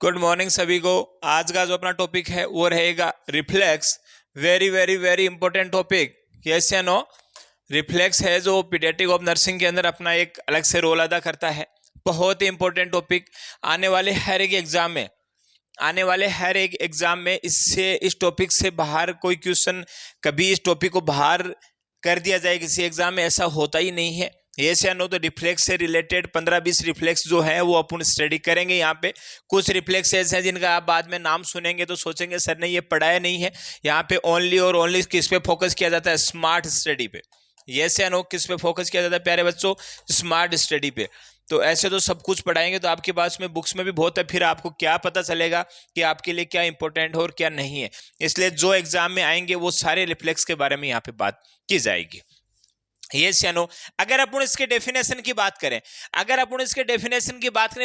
Good morning सभी को। आज का जो अपना टॉपिक है वो रहेगा reflex. Very very very important topic. Yes या नो? रिफ्लेक्स है जो पीडियाट्रिक ऑफ नर्सिंग के अंदर अपना एक अलग से रोल अदा करता है। बहुत ही इंपॉर्टेंट टॉपिक। आने वाले हर एक एग्जाम में इससे इस टॉपिक से बाहर कोई क्वेश्चन, कभी इस टॉपिक को बाहर कर दिया जाए किसी एग्जाम में, ऐसा होता ही नहीं है। यस या नो? तो रिफ्लेक्स से रिलेटेड 15-20 रिफ्लेक्स जो है वो अपन स्टडी करेंगे। यहाँ पे कुछ रिफ्लेक्स ऐसे हैं जिनका आप बाद में नाम सुनेंगे तो सोचेंगे सर ने ये पढ़ाया नहीं है। यहाँ पे ओनली और ओनली किस पे फोकस किया जाता है? स्मार्ट स्टडी पे। यस या नो? किस पे फोकस किया जाता है प्यारे बच्चों? स्मार्ट स्टडी पे। तो ऐसे तो सब कुछ पढ़ाएंगे तो आपके पास में बुक्स में भी बहुत है, फिर आपको क्या पता चलेगा कि आपके लिए क्या इंपॉर्टेंट है और क्या नहीं है। इसलिए जो एग्जाम में आएंगे वो सारे रिफ्लेक्स के बारे में यहाँ पे बात की जाएगी। यस या नो? अगर अपन इसके डेफिनेशन की बात करें,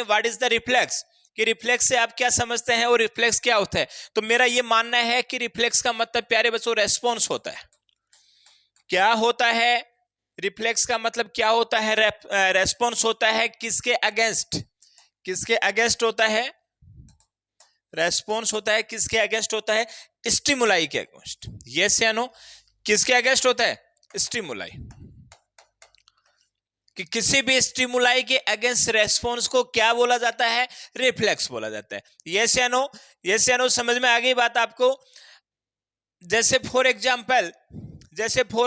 व्हाट इज द रिफ्लेक्स, कि रिफ्लेक्स से आप क्या समझते हैं और रिफ्लेक्स क्या होता है, तो मेरा ये मानना है कि रिफ्लेक्स का मतलब प्यारे बच्चों रेस्पॉन्स होता है। क्या होता है? रिफ्लेक्स का मतलब क्या होता है? रेस्पॉन्स होता है। किसके अगेंस्ट होता है? रेस्पॉन्स होता है किसके अगेंस्ट होता है? स्टिमुलाई के अगेंस्ट। यस या नो? किसके अगेंस्ट होता है? स्टिमुलाई। कि किसी भी स्टिमुलाई के अगेंस्ट रेस्पॉन्स को क्या बोला जाता है? रिफ्लेक्स बोला जाता है। यस या नो? समझ में आ गई बात आपको? जैसे फॉर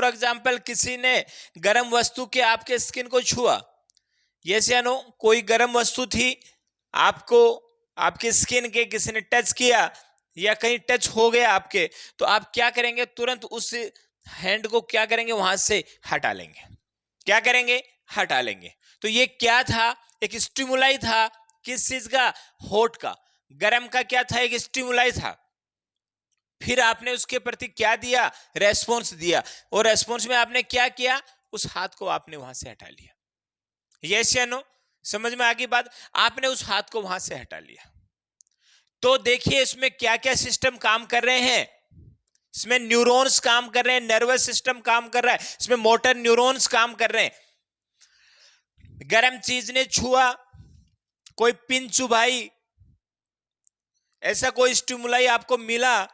एग्जाम्पल किसी ने गर्म वस्तु के आपके स्किन को छुआ। यस या नो? कोई गर्म वस्तु थी, आपको आपके स्किन के किसी ने टच किया या कहीं टच हो गया आपके, तो आप क्या करेंगे? तुरंत उस हैंड को क्या करेंगे? वहां से हटा लेंगे। क्या करेंगे? हटा लेंगे। तो ये क्या था? एक स्टिमुलाई था। किस चीज का? हॉट का, गर्म का क्या था? एक स्टिमुलाई था। फिर आपने उसके प्रति क्या दिया? रेस्पॉन्स दिया। और रेस्पॉन्स में आपने क्या किया? उस हाथ को आपने वहां से हटा लिया। यस या नो? समझ में आ गई बात? आपने उस हाथ को वहां से हटा लिया। तो देखिए इसमें क्या क्या सिस्टम काम कर रहे हैं। इसमें न्यूरॉन्स काम कर रहे हैं, नर्वस सिस्टम काम कर रहा है, इसमें मोटर न्यूरॉन्स काम कर रहे हैं। गर्म चीज ने छुआ, कोई पिन चुभाई, ऐसा कोई स्टिमुलाई आपको मिला,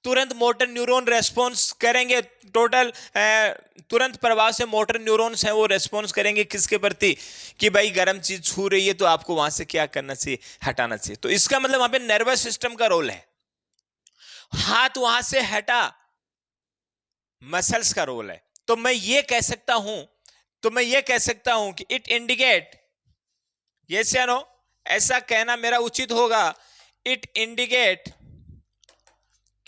तुरंत मोटर न्यूरॉन रेस्पॉन्स करेंगे। तुरंत प्रभाव से मोटर न्यूरॉन्स हैं वो रेस्पॉन्स करेंगे किसके प्रति? कि भाई गर्म चीज छू रही है तो आपको वहां से क्या करना चाहिए? हटाना चाहिए। तो इसका मतलब वहां पे नर्वस सिस्टम का रोल है। हाथ वहां से हटा, मसल्स का रोल है। तो मैं ये कह सकता हूं कि इट इंडिकेट। यस या नो? ऐसा कहना मेरा उचित होगा। इट इंडिकेट,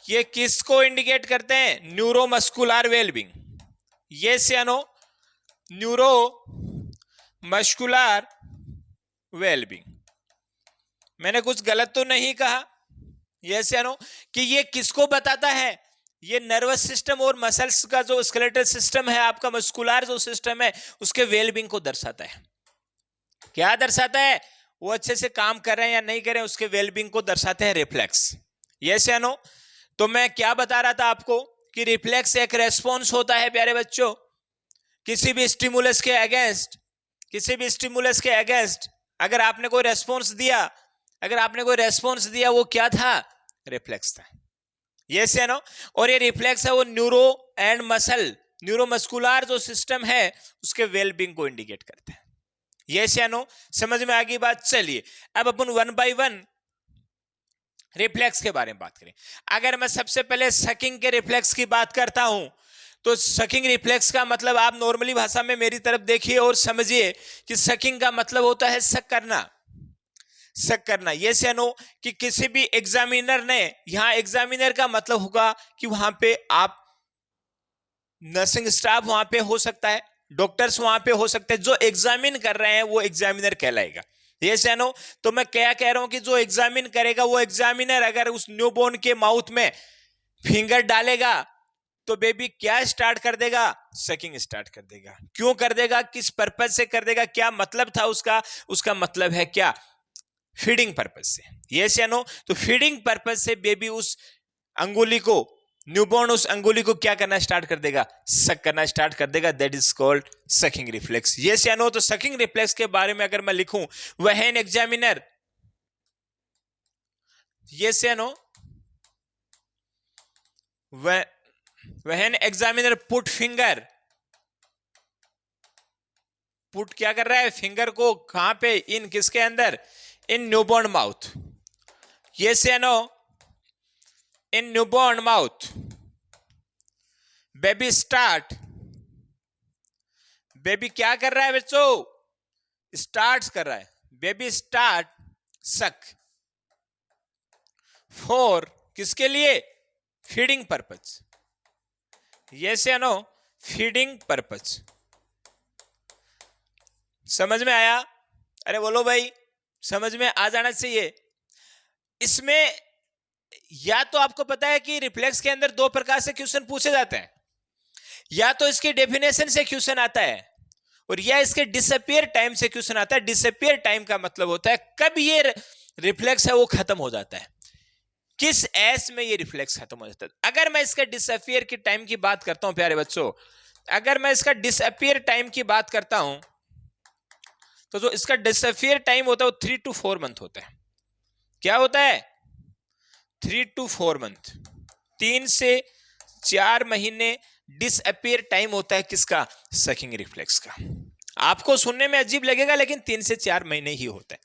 ये किसको इंडिकेट करते हैं? Neuromuscular wellbeing. यस या नो? Neuro muscular wellbeing. मैंने कुछ गलत तो नहीं कहा? यस या नो? कि ये किसको बताता है? ये नर्वस सिस्टम और मसल्स का जो स्केलेटल सिस्टम है, आपका मस्कुलर जो सिस्टम है, उसके वेलबींग को दर्शाता है। क्या दर्शाता है? वो अच्छे से काम कर रहे हैं या नहीं कर रहे हैं, उसके वेलबींग को दर्शाते हैं रिफ्लेक्स। यस या नो? तो मैं क्या बता रहा था आपको कि रिफ्लेक्स एक रेस्पॉन्स होता है प्यारे बच्चों। किसी भी स्टिमुलस के अगेंस्ट अगर आपने कोई रेस्पॉन्स दिया, वो क्या था? रिफ्लेक्स था। यस या नो? और ये रिफ्लेक्स है वो न्यूरोमस्कुलर जो सिस्टम है उसके वेलबींग को इंडिकेट करते हैं। यस या नो? समझ में आ गई बात? चलिए अब अपन 1 by 1 रिफ्लेक्स के बारे में बात करें। अगर मैं सबसे पहले सकिंग के रिफ्लेक्स की बात करता हूं, तो सकिंग रिफ्लेक्स का मतलब आप नॉर्मली भाषा में मेरी तरफ देखिए और समझिए कि सकिंग का मतलब होता है सक करना। यस या नो? कि किसी भी एग्जामिनर ने, यहां एग्जामिनर का मतलब होगा कि वहां पे आप नर्सिंग स्टाफ वहां पे हो सकता है, डॉक्टर्स वहां पे हो सकते हैं, जो एग्जामिन कर रहे हैं वो एग्जामिनर कहलाएगा। यस या नो? तो मैं क्या कह रहा हूं कि जो एग्जामिन करेगा वो एग्जामिनर अगर उस न्यूबॉर्न के माउथ में फिंगर डालेगा तो बेबी क्या स्टार्ट कर देगा? सकिंग स्टार्ट कर देगा। क्यों कर देगा? किस पर्पज से कर देगा? क्या मतलब था उसका मतलब है क्या? फीडिंग पर्पज से। यस या नो? तो फीडिंग पर्पज से बेबी उस अंगुली को, न्यूबॉर्न उस अंगुली को क्या करना स्टार्ट कर देगा? सक करना स्टार्ट कर देगा। That is called sucking reflex. Yes या नो? तो सकिंग रिफ्लेक्स के बारे में अगर मैं लिखूं, व्हेन एग्जामिनर Yes या no? When examiner put finger, put क्या कर रहा है, फिंगर को कहां पे, इन किसके अंदर, इन न्यूबॉर्न माउथ. यस या no? In newborn mouth baby start, baby क्या कर रहा है बच्चों, स्टार्ट कर रहा है. बेबी स्टार्ट सक फॉर, किसके लिए, फीडिंग पर्पज. यस या नो? Feeding purpose. समझ में आया? अरे बोलो भाई, समझ में आ जाना चाहिए. इसमें या तो आपको पता है कि रिफ्लेक्स के अंदर दो प्रकार से क्वेश्चन पूछे जाते हैं, या तो इसके डेफिनेशन से क्वेश्चन आता है, और या इसके डिसअपियर टाइम से क्वेश्चन आता है. डिसअपियर टाइम का मतलब होता है कब ये रिफ्लेक्स है वो खत्म हो जाता है, किस एज में ये रिफ्लेक्स खत्म हो जाता है. अगर मैं इसका डिसअपियर की टाइम की बात करता हूं प्यारे बच्चों, अगर मैं इसका डिसअपियर टाइम की बात करता हूं, तो जो इसका डिसअपियर टाइम होता है वो 3 to 4 मंथ होता है. क्या होता है? 3 to 4 मंथ, 3 से 4 महीने डिसअपियर टाइम होता है किसका, सकिंग रिफ्लेक्स का. आपको सुनने में अजीब लगेगा लेकिन 3 से 4 महीने ही होता है.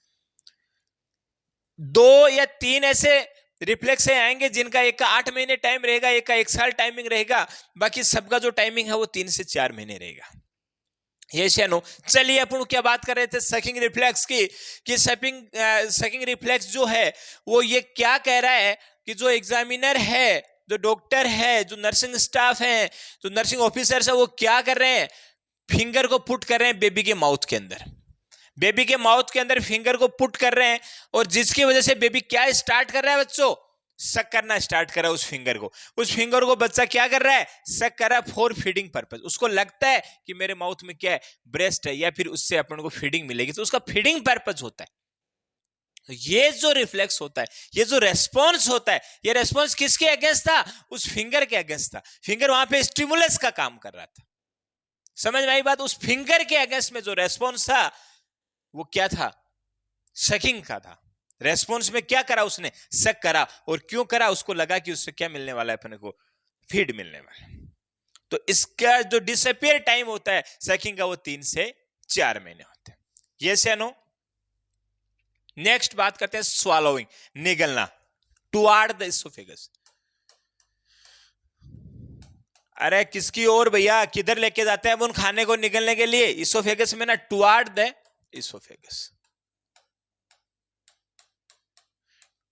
2 या 3 ऐसे रिफ्लेक्स आएंगे जिनका एक का 8 महीने टाइम रहेगा, एक का 1 साल टाइमिंग रहेगा, बाकी सबका जो टाइमिंग है वो 3 से 4 महीने रहेगा. यस या नो? चलिए अपन क्या बात कर रहे थे, सकिंग रिफ्लेक्स की, कि सकिंग रिफ्लेक्स जो है वो ये क्या कह रहा है कि जो एग्जामिनर है, जो डॉक्टर है, जो नर्सिंग स्टाफ है, जो नर्सिंग ऑफिसर्स है, वो क्या कर रहे हैं, फिंगर को पुट कर रहे हैं बेबी के माउथ के अंदर. बेबी के माउथ के अंदर फिंगर को पुट कर रहे हैं, और जिसकी वजह से बेबी क्या स्टार्ट कर रहा है बच्चों, सक करना स्टार्ट करा उस फिंगर को. उस फिंगर को बच्चा क्या कर रहा है, सक कर रहा है फॉर फीडिंग पर्पस. उसको लगता है कि मेरे माउथ में क्या है, ब्रेस्ट है, या फिर उससे अपन को फीडिंग मिलेगी, तो उसका फीडिंग पर्पस होता है. तो ये जो रिफ्लेक्स होता है, ये जो रेस्पॉन्स होता है, ये रेस्पॉन्स किसके अगेंस्ट था, उस फिंगर के अगेंस्ट था. फिंगर वहां पे स्टिमुलस का काम कर रहा था. समझ में आई बात? उस फिंगर के अगेंस्ट में जो रेस्पॉन्स था वो क्या था, सकिंग का था. रेस्पॉन्स में क्या करा उसने, सक करा. और क्यों करा, उसको लगा कि उससे क्या मिलने वाला है, अपने को फीड मिलने वाला है. तो इसका जो डिसअपियर टाइम होता है सकिंग का, वो 3 से 4 महीने होते हैं. यस या नो? नेक्स्ट बात करते हैं स्वालोइंग, निगलना, टुवार्ड द इसोफेगस. अरे किसकी ओर भैया, किधर लेके जाते हैं उन खाने को निगलने के लिए, इसोफेगस में ना, toward the oesophagus,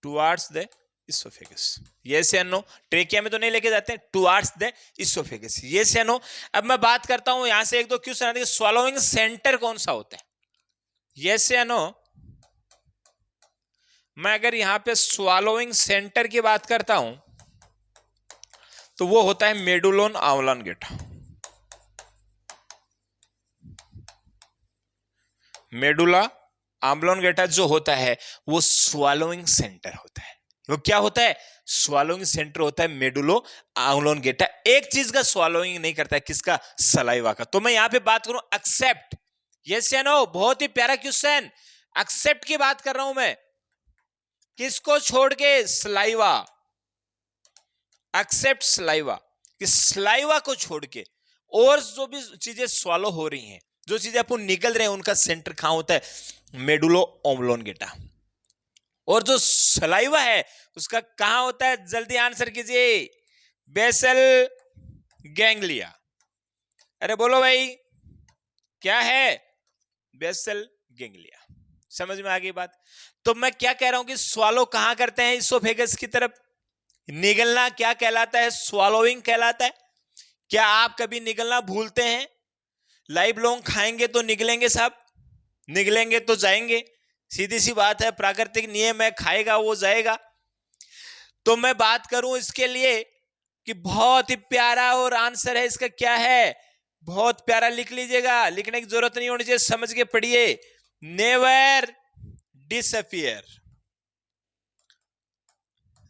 towards the oesophagus. Yes या नो? ट्रेकिया में तो नहीं लेके जाते हैं, टुवार्ड्स द इसोफेगस. यस या नो? अब मैं बात करता हूं, यहां से एक दो क्वेश्चन आते हैं, स्वॉलोइंग सेंटर कौन सा होता है. यस या नो? मैं अगर यहां पे स्वॉलोइंग सेंटर की बात करता हूं तो वो होता है मेडुलोन ऑब्लोंगेटा. मेडुला ऑब्लोंगेटा जो होता है वो स्वॉलोइंग सेंटर होता है. वो क्या होता है, स्वॉलोइंग सेंटर होता है मेडुलो ऑब्लोंगेटा. एक चीज का स्वॉलोइंग नहीं करता है, किसका, सलाइवा का. तो मैं यहां पे बात करूं एक्सेप्ट. यस या नो? बहुत ही प्यारा क्वेश्चन. एक्सेप्ट की बात कर रहा हूं मैं, किसको छोड़ के, सलाइवा. एक्सेप्ट सलाइवा, कि सलाइवा को छोड़ के और जो भी चीजें स्वॉलो हो रही हैं, जो चीजें अपन निकल रहे हैं, उनका सेंटर कहां होता है, मेडुलो ऑब्लोंगेटा. और जो सलाइवा है उसका कहां होता है, जल्दी आंसर कीजिए, बेसल गैंग्लिया. अरे बोलो भाई, क्या है, बेसल गैंग्लिया. समझ में आ गई बात? तो मैं क्या कह रहा हूं कि स्वॉलो कहां करते हैं, इसोफेगस की तरफ. निगलना क्या कहलाता है, स्वॉलोइंग कहलाता है. क्या आप कभी निगलना भूलते हैं? लाइव लॉन्ग खाएंगे तो निगलेंगे साहब, निगलेंगे तो जाएंगे, सीधी सी बात है, प्राकृतिक नियम है, खाएगा वो जाएगा. तो मैं बात करूं इसके लिए कि बहुत ही प्यारा और आंसर है इसका, क्या है, बहुत प्यारा, लिख लीजिएगा, लिखने की जरूरत नहीं होनी चाहिए, समझ के पढ़िए. Never disappear.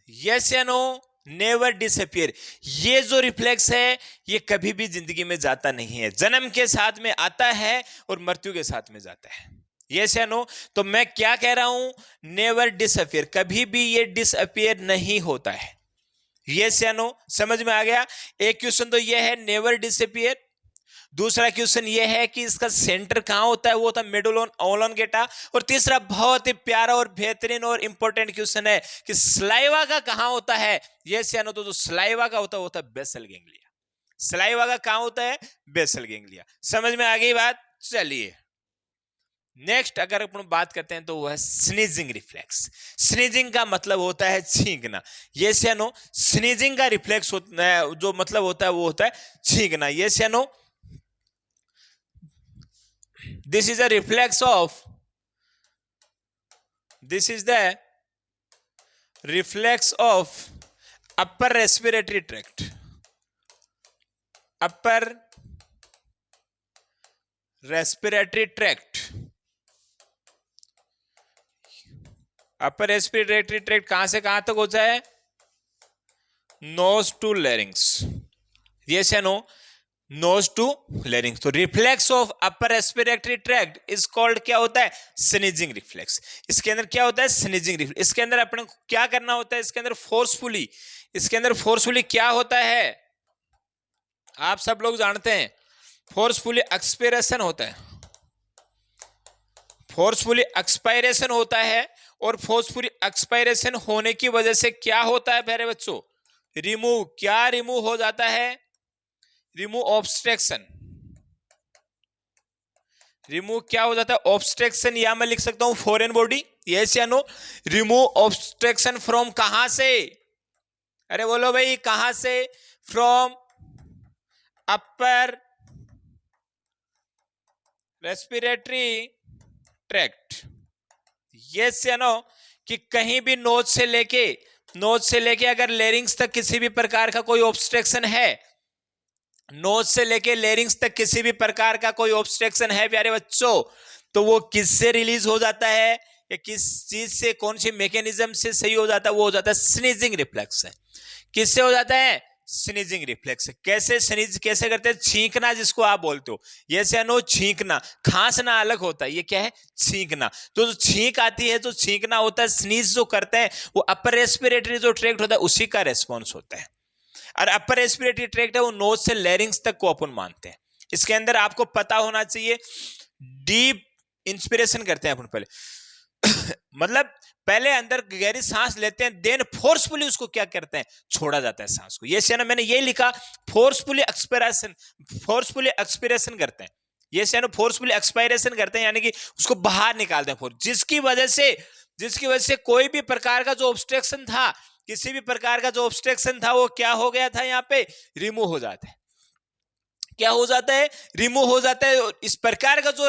यस या नो? Never disappear. ये जो रिफ्लेक्स है ये कभी भी जिंदगी में जाता नहीं है, जन्म के साथ में आता है और मृत्यु के साथ में जाता है. यस या नो? तो मैं क्या कह रहा हूं, नेवर डिसअपियर, कभी भी ये डिसअपियर नहीं होता है। यस या नो? समझ में आ गया? एक क्वेश्चन तो ये है नेवर डिसअपियर। दूसरा क्वेश्चन ये है कि इसका सेंटर कहां होता है, वो होता है मेडुलोन ओब्लांगेटा। और तीसरा बहुत ही प्यारा और बेहतरीन और इंपॉर्टेंट क्वेश्चन है कि स्लाइवा का कहां होता है। यस या नो? तो जो स्लाइवा का होता है वो होता है बेसल गैंग्लिया। स्लाइवा का कहां होता है, बेसल गैंग्लिया। समझ में आ गई बात? चलिए नेक्स्ट अगर अपन बात करते हैं तो वो है स्नीजिंग रिफ्लेक्स। स्नीजिंग का मतलब होता है छींकना। यस या नो? स्नीजिंग का रिफ्लेक्स होता है, जो मतलब होता है वो होता है छींकना। यस या no? This is a reflex of, this is the reflex of upper respiratory tract, upper respiratory tract, upper respiratory tract कहां से कहां तक होता है, नोज टू लैरिंग्स। यस या नो? Nose to larynx. तो reflex of upper respiratory tract is called क्या होता है, स्नीजिंग रिफ्लेक्स। इसके अंदर क्या होता है, स्नीजिंग रिफ्लेक्स। इसके अंदर अपने को क्या करना होता है, इसके अंदर फोर्सफुली, इसके अंदर फोर्सफुली क्या होता है, आप सब लोग जानते हैं, फोर्सफुली एक्सपिरेशन होता है, फोर्सफुली एक्सपायरेशन होता है। और फोर्सफुली एक्सपायरेशन होने की वजह से क्या होता है प्यारे बच्चों, रिमूव, क्या रिमूव हो जाता है, रिमूव ऑब्स्ट्रक्शन। रिमूव क्या हो जाता है, ऑब्स्ट्रक्शन, या मैं लिख सकता हूं फॉरेन बॉडी। यस या नो? रिमूव ऑब्स्ट्रक्शन फ्रॉम कहां से, अरे बोलो भाई कहां से, from upper respiratory tract. Yes या नो? कि कहीं भी नोज से लेके अगर लेरिंग्स तक किसी भी प्रकार का कोई ऑब्स्ट्रक्शन है, नोज से लेके लेरिंग्स तक किसी भी प्रकार का कोई ऑब्स्ट्रक्शन है प्यारे बच्चों, तो वो किससे रिलीज हो जाता है, या किस चीज से, कौन सी मैकेनिज्म से सही हो जाता है, वो हो जाता है स्नीजिंग रिफ्लेक्स है। किससे हो जाता है, स्नीजिंग रिफ्लेक्स। कैसे स्नीज कैसे करते हैं, छींकना जिसको आप बोलते हो। यस या नो? छींकना, खांसना अलग होता है, ये क्या है, छींकना। तो जो छींक आती है, जो छींकना होता है, स्नीज जो करते हैं, वो अपर रेस्पिरेटरी जो ट्रैक्ट होता है उसी का रेस्पॉन्स होता है। और अपर रेस्पिरेटरी ट्रैक्ट है वो नोज से लैरिंग्स तक को अपन मानते हैं। इसके अंदर आपको पता होना चाहिए, डीप इंस्पिरेशन करते हैं अपन पहले मतलब पहले अंदर गहरी सांस लेते हैं, देन फोर्सफुली उसको क्या करते हैं, छोड़ा जाता है सांस को। ये से ना मैंने ये लिखा, फोर्सफुली एक्सपिरेशन, फोर्सफुली एक्सपिरेशन करते हैं। ये से ना फोर्सफुली एक्सपायरेशन करते हैं, यानी कि उसको बाहर निकालते हैं फोर्स, जिसकी वजह से कोई भी प्रकार का जो ऑब्स्ट्रक्शन था, किसी भी प्रकार का जो ऑब्स्ट्रक्शन था, वो क्या हो गया था, यहाँ पे रिमूव हो जाता है। क्या हो जाता है, रिमूव हो जाता है। इस प्रकार का जो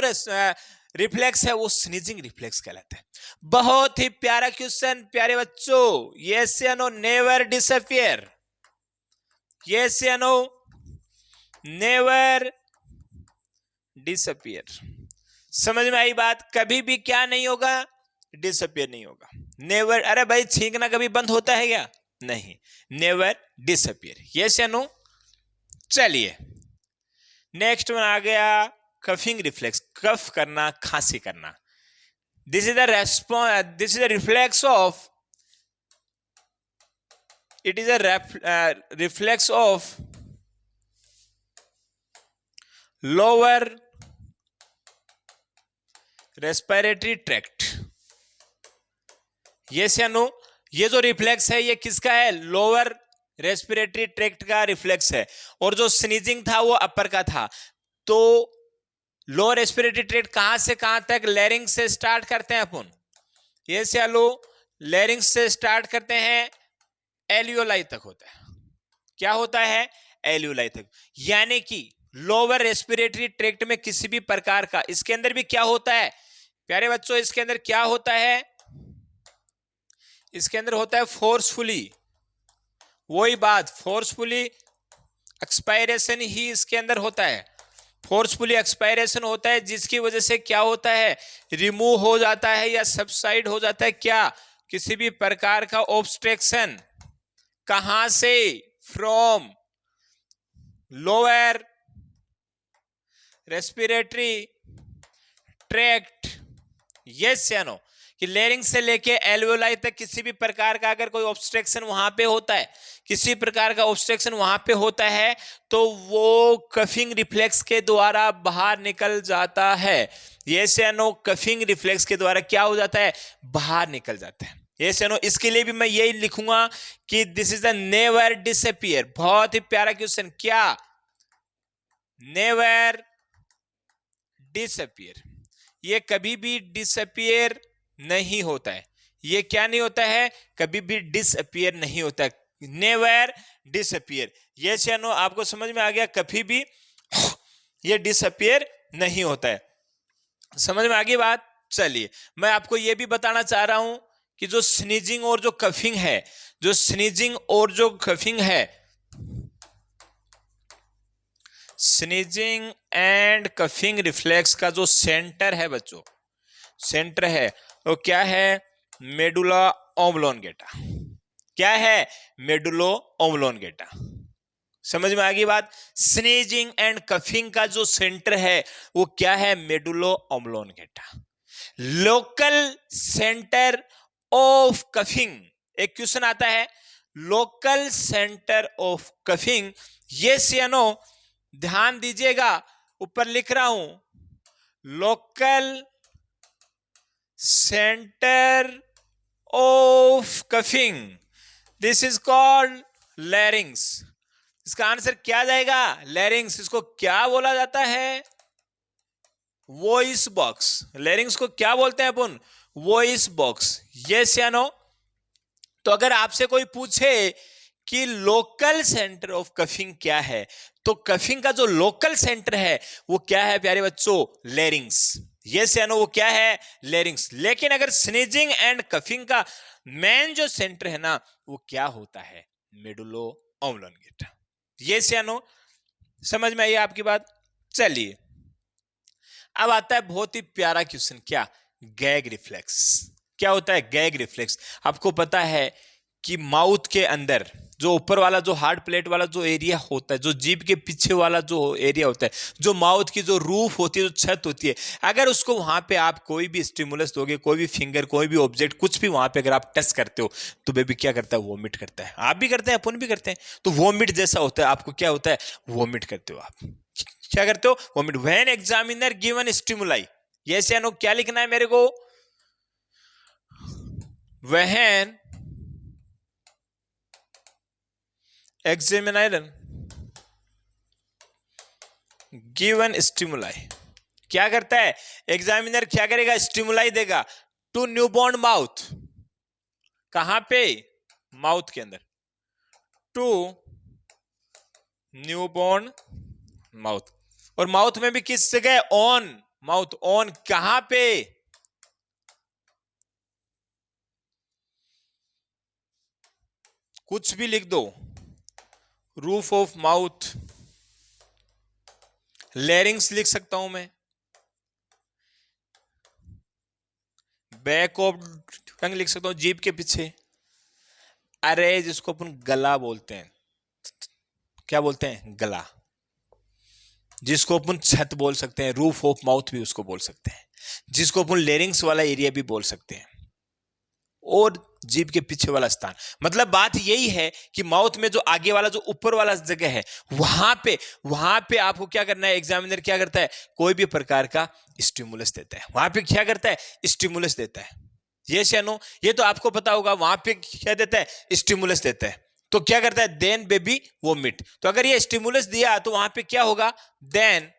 रिफ्लेक्स है वो स्नीजिंग रिफ्लेक्स कहलाता है। बहुत ही प्यारा क्वेश्चन प्यारे बच्चों। यस या नो? Never disappear. यस या नो? Never disappear. समझ में आई बात? कभी भी क्या नहीं होगा, डिसअपियर नहीं होगा। नेवर, अरे भाई छींकना कभी बंद होता है क्या, नहीं, नेवर डिसअपियर। यस या नो? चलिए नेक्स्ट वन आ गया कफिंग रिफ्लेक्स, कफ करना, खांसी करना। This is the response, this is the reflex of, it is a reflex of lower respiratory tract. Yes या नो? ये जो रिफ्लेक्स है ये किसका है, लोअर रेस्पिरेटरी ट्रैक्ट का रिफ्लेक्स है। और जो स्नीजिंग था वो अपर का था। तो लोअर रेस्पिरेटरी ट्रैक्ट कहां से कहां तक, लैरिंग से स्टार्ट करते हैं अपन। यस या लो? लैरिंग से स्टार्ट करते हैं, एलियोलाई तक होता है। क्या होता है, एलियोलाई तक। यानी कि लोअर रेस्पिरेटरी ट्रैक्ट में किसी भी प्रकार का, इसके अंदर भी क्या होता है प्यारे बच्चों, इसके अंदर क्या होता है, इसके अंदर होता है फोर्सफुली, वही बात, फोर्सफुली एक्सपायरेशन ही इसके अंदर होता है। फोर्सफुली एक्सपायरेशन होता है, जिसकी वजह से क्या होता है, रिमूव हो जाता है या सबसाइड हो जाता है क्या, किसी भी प्रकार का ऑब्स्ट्रक्शन। कहां से, from lower respiratory tract yes या नो, कि लेरिंग्स से लेके एल्वेओलाई तक किसी भी प्रकार का अगर कोई ऑब्स्ट्रक्शन वहां पे होता है, किसी प्रकार का ऑब्स्ट्रक्शन वहां पे होता है, तो वो कफिंग रिफ्लेक्स के द्वारा बाहर निकल जाता है। यस या नो, कफिंग रिफ्लेक्स के द्वारा क्या हो जाता है, बाहर निकल जाता है। यस या नो, इसके लिए भी मैं यही लिखूंगा कि this is the never disappear. बहुत ही प्यारा क्वेश्चन, क्या नेवर डिसअपियर, ये कभी भी डिसअपियर नहीं होता है। ये क्या नहीं होता है, कभी भी डिसअपियर नहीं होता है, नेवर डिसअपियर। यस या नो, आपको समझ में आ गया, कभी भी ये डिसअपियर नहीं होता है। समझ में आ गई बात। चलिए मैं आपको ये भी बताना चाह रहा हूं कि जो स्नीजिंग और जो कफिंग है, जो स्नीजिंग और जो कफिंग है, स्नीजिंग एंड कफिंग रिफ्लेक्स का जो सेंटर है बच्चों, सेंटर है वो क्या है, मेडुला ओब्लोंगेटा। क्या है, मेडुलो ओब्लोंगेटा। समझ में आ गई बात। स्नीजिंग एंड कफिंग का जो सेंटर है वो क्या है, medulla oblongata. Local centre of coughing, एक क्वेश्चन आता है, local centre of coughing, yes या नो, ध्यान दीजिएगा ऊपर लिख रहा हूं, local centre of coughing, this is called larynx. इसका आंसर क्या जाएगा, लैरिंग्स। इसको क्या बोला जाता है, वॉइस बॉक्स। लैरिंग्स को क्या बोलते हैं अपन, वॉइस बॉक्स। यस या नो। तो अगर आपसे कोई पूछे कि लोकल सेंटर ऑफ कफिंग क्या है, तो कफिंग का जो लोकल सेंटर है वो क्या है प्यारे बच्चों, लैरिंग्स। यस या नो, वो क्या है, लैरिंग्स। लेकिन अगर स्नीजिंग एंड कफिंग का मेन जो सेंटर है ना, वो क्या होता है, मेडुलो ओब्लोंगेटा। यस या नो, समझ में आई आपकी बात। चलिए अब आता है बहुत ही प्यारा क्वेश्चन, क्या, गैग रिफ्लेक्स। क्या होता है गैग रिफ्लेक्स। आपको पता है कि माउथ के अंदर जो ऊपर वाला जो हार्ड प्लेट वाला जो एरिया होता है, जो जीभ के पीछे वाला जो एरिया होता है, जो माउथ की जो रूफ होती है, जो छत होती है, अगर उसको वहां पे आप कोई भी स्टिमुलस दोगे, कोई भी फिंगर, कोई भी ऑब्जेक्ट, कुछ भी वहां पे अगर आप टच करते हो, तो बेबी क्या करता है, वोमिट करता है। आप भी करते हैं, अपन भी करते हैं। तो वोमिट जैसा होता है, आपको क्या होता है, वोमिट करते हो आप। क्या करते हो, vomit. When examiner given stimuli, yes या नो, क्या लिखना है मेरे को, व्हेन एग्जामिनर गिवन स्टिमुलाई, क्या करता है एग्जामिनर, क्या करेगा, स्टिमुलाई देगा टू न्यूबॉर्न माउथ। कहां पे, माउथ के अंदर, टू न्यूबॉर्न माउथ। और माउथ में भी किस जगह, ऑन माउथ, ऑन कहां पे, कुछ भी लिख दो, रूफ ऑफ माउथ, लैरिंग्स लिख सकता हूं मैं, बैक ऑफ टंग लिख सकता हूं, जीभ के पीछे। अरे जिसको अपन गला बोलते हैं, क्या बोलते हैं, गला। जिसको अपन छत बोल सकते हैं, रूफ ऑफ माउथ भी उसको बोल सकते हैं, जिसको अपन लैरिंग्स वाला एरिया भी बोल सकते हैं, और जीभ के पीछे वाला स्थान। मतलब बात यही है कि माउथ में जो आगे वाला जो ऊपर वाला जगह है, वहां पे आपको क्या करना है, एग्जामिनर क्या करता है, कोई भी प्रकार का स्टिमुलस देता है। वहां पे क्या करता है, स्टिमुलस देता है। यस या नो, ये तो आपको पता होगा, वहां पे क्या देता है, स्टिमुलस देता है। तो क्या करता है, देन बेबी वोमिट। तो अगर ये स्टिमुलस दिया तो वहां पे क्या होगा, देन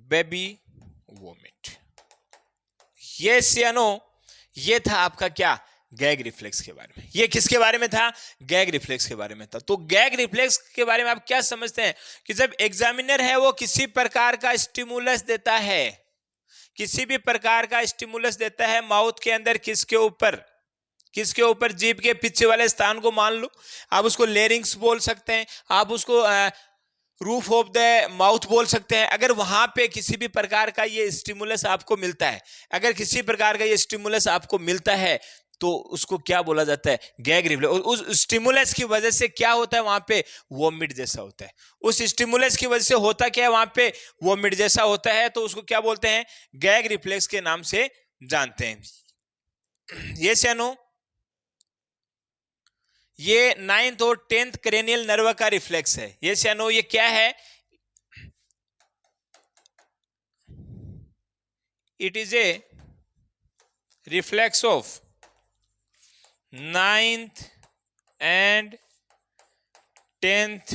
बेबी वोमिट। यस या नो, ये था आपका क्या, गैग रिफ्लेक्स के बारे में। ये किसके बारे में था, गैग रिफ्लेक्स के बारे में था। तो गैग रिफ्लेक्स के बारे में आप क्या समझते हैं कि जब एग्जामिनर है वो किसी प्रकार का स्टिमुलस देता है, किसी भी प्रकार का स्टिमुलस देता है माउथ के अंदर, किसके ऊपर, किसके ऊपर, जीभ के पीछे वाले स्थान को मान लो, आप उसको लैरिंग्स बोल सकते हैं, आप उसको रूफ ऑफ द माउथ बोल सकते हैं। अगर वहां पे किसी भी प्रकार का ये स्टिमुलस आपको मिलता है, अगर किसी प्रकार का ये स्टिमुलस आपको मिलता है, तो उसको क्या बोला जाता है, गैग रिफ्लेक्स। और उस स्टिमुलस की वजह से क्या होता है वहां पे, वोमिट जैसा होता है। उस स्टिमुलस की वजह से होता क्या है वहां पे, वोमिट जैसा होता है, तो उसको क्या बोलते हैं, गैग रिफ्लेक्स के नाम से जानते हैं। ये से नो, ये 9th और 10th क्रेनियल नर्व का रिफ्लेक्स है। ये से नो, ये क्या है, it is a reflex of 9th and 10th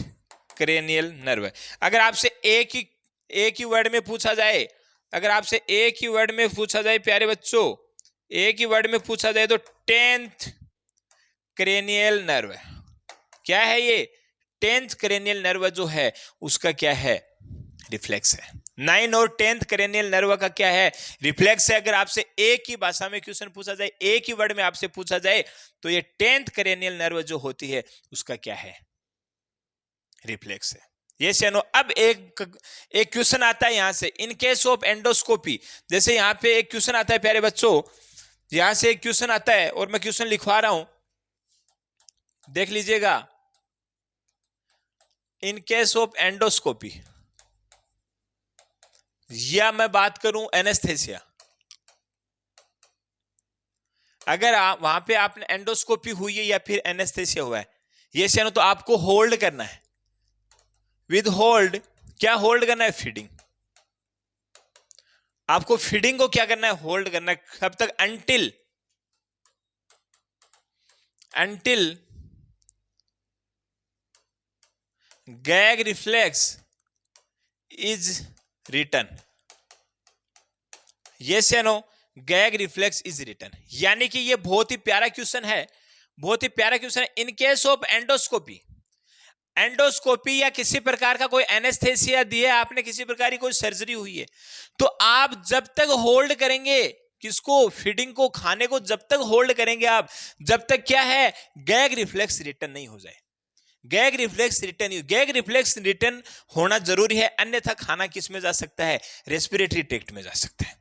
cranial nerve. अगर आपसे एक ही वर्ड में पूछा जाए, अगर आपसे एक ही वर्ड में पूछा जाए प्यारे बच्चों, एक ही वर्ड में पूछा जाए तो 10th क्रेनियल नर्व क्या है, ये 10th क्रेनियल नर्व जो है उसका क्या है, रिफ्लेक्स है। 9 और 10th क्रेनियल नर्व का क्या है, रिफ्लेक्स है। अगर आपसे एक ही भाषा में क्वेश्चन पूछा जाए, एक ही वर्ड में आपसे पूछा जाए, तो ये 10th क्रेनियल नर्व जो होती है उसका क्या है, रिफ्लेक्स है। ये से नो। अब एक क्वेश्चन आता है यहां से, इन केस ऑफ एंडोस्कोपी, जैसे यहां पे एक क्वेश्चन आता है प्यारे बच्चों, यहां से एक क्वेश्चन आता है और मैं क्वेश्चन लिखवा रहा हूं, देख लीजिएगा। इन केस ऑफ एंडोस्कोपी, या मैं बात करूं एनेस्थेसिया, अगर आप वहां पे आपने एंडोस्कोपी हुई है या फिर एनेस्थेसिया हुआ है, ये से नो, तो आपको होल्ड करना है, विद होल्ड, क्या होल्ड करना है, फीडिंग। आपको फीडिंग को क्या करना है, होल्ड करना है, कब तक, until gag reflex is return. Yes या no, gag reflex is return. यानी कि ये बहुत ही प्यारा क्वेश्चन है, बहुत ही प्यारा क्वेश्चन है। In case of endoscopy, endoscopy या किसी प्रकार का कोई एनेस्थेसिया दिया, आपने किसी प्रकार की कोई सर्जरी हुई है, तो आप जब तक होल्ड करेंगे किसको, फीडिंग को, खाने को जब तक होल्ड करेंगे आप, जब तक क्या है, गैग रिफ्लेक्स रिटर्न नहीं हो जाए। Gag reflex return, gag reflex return होना जरूरी है, अन्यथा खाना किस में जा सकता है, रेस्पिरेटरी ट्रैक्ट में जा सकता है।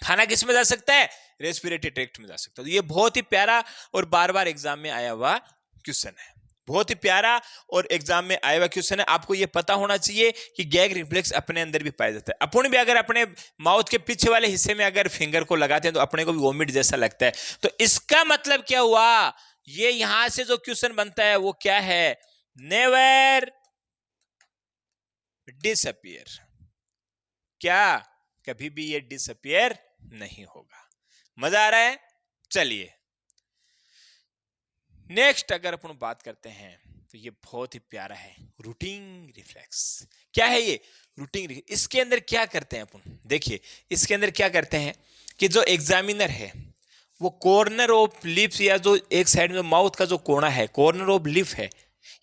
खाना किस में जा सकता है, रेस्पिरेटरी ट्रैक्ट में जा सकता है। तो ये बहुत ही प्यारा और बार बार एग्जाम में आया हुआ क्वेश्चन है, बहुत ही प्यारा और एग्जाम में आया हुआ क्वेश्चन है। आपको ये पता होना चाहिए कि गैग रिफ्लेक्स अपने अंदर भी पाया जाता है। अपन भी अगर अपने माउथ के पीछे वाले हिस्से में अगर फिंगर को लगाते हैं तो अपने को भी वोमिट जैसा लगता है। तो इसका मतलब क्या हुआ, ये यहां से जो क्वेश्चन बनता है वो क्या है, नेवर डिसअपियर। क्या कभी भी ये डिसअपियर नहीं होगा। मजा आ रहा है। चलिए नेक्स्ट अगर अपन बात करते हैं तो ये बहुत ही प्यारा है, रूटिंग रिफ्लेक्स। क्या है ये रूटिंग रिफ्लेक्स, इसके अंदर क्या करते हैं अपन, देखिए इसके अंदर क्या करते हैं कि जो एग्जामिनर है वो कॉर्नर ऑफ लिप्स, या जो एक साइड में माउथ का जो कोना है, कॉर्नर ऑफ लिप है,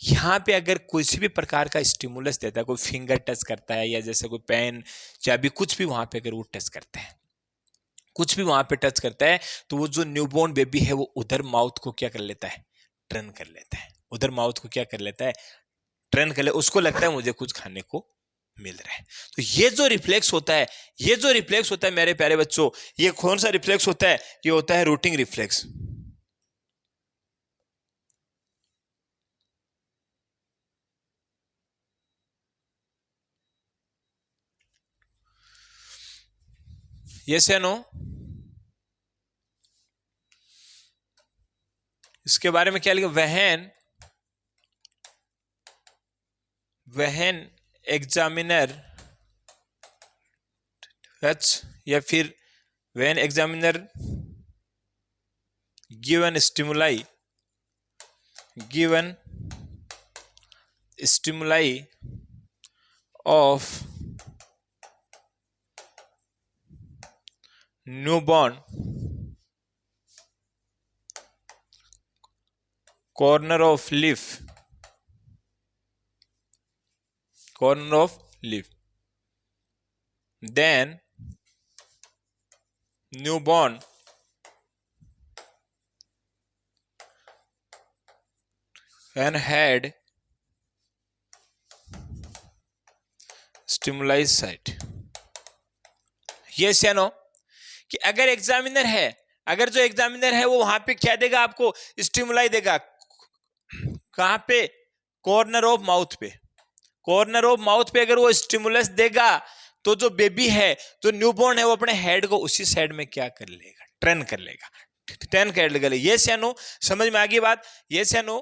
यहाँ पे अगर किसी भी प्रकार का स्टिमुलस देता है, कोई फिंगर टच करता है या जैसे कोई पेन चाबी कुछ भी वहां पे अगर वो टच करता है, कुछ भी वहां पे टच करता है, तो वो जो न्यूबॉर्न बेबी है वो उधर माउथ को क्या कर लेता है, टर्न कर लेता है, उधर माउथ को क्या कर लेता है, टर्न कर ले, उसको लगता है मुझे कुछ खाने को मिल रहा है। तो ये जो रिफ्लेक्स होता है, ये जो रिफ्लेक्स होता है मेरे प्यारे बच्चों, ये कौन सा रिफ्लेक्स होता है, ये होता है रूटिंग रिफ्लेक्स। यस या नो, इसके बारे में क्या लिखा, वहन एग्जामिनर टच, या फिर वहन examiner given stimuli of newborn corner of leaf, then newborn and had stimuli site। Yes या नो, कि अगर एग्जामिनर है, अगर जो एग्जामिनर है वो वहां पे क्या देगा आपको, स्टिमुलाई देगा, कहां पे, कॉर्नर ऑफ माउथ पे, कॉर्नर ऑफ माउथ पे अगर वो स्टिमुलस देगा तो जो बेबी है, जो न्यूबॉर्न है, वो अपने हेड को उसी साइड में क्या कर लेगा, टर्न कर लेगा, टर्न कर लेगा। यस या नो, समझ में आ गई बात, यस या नो।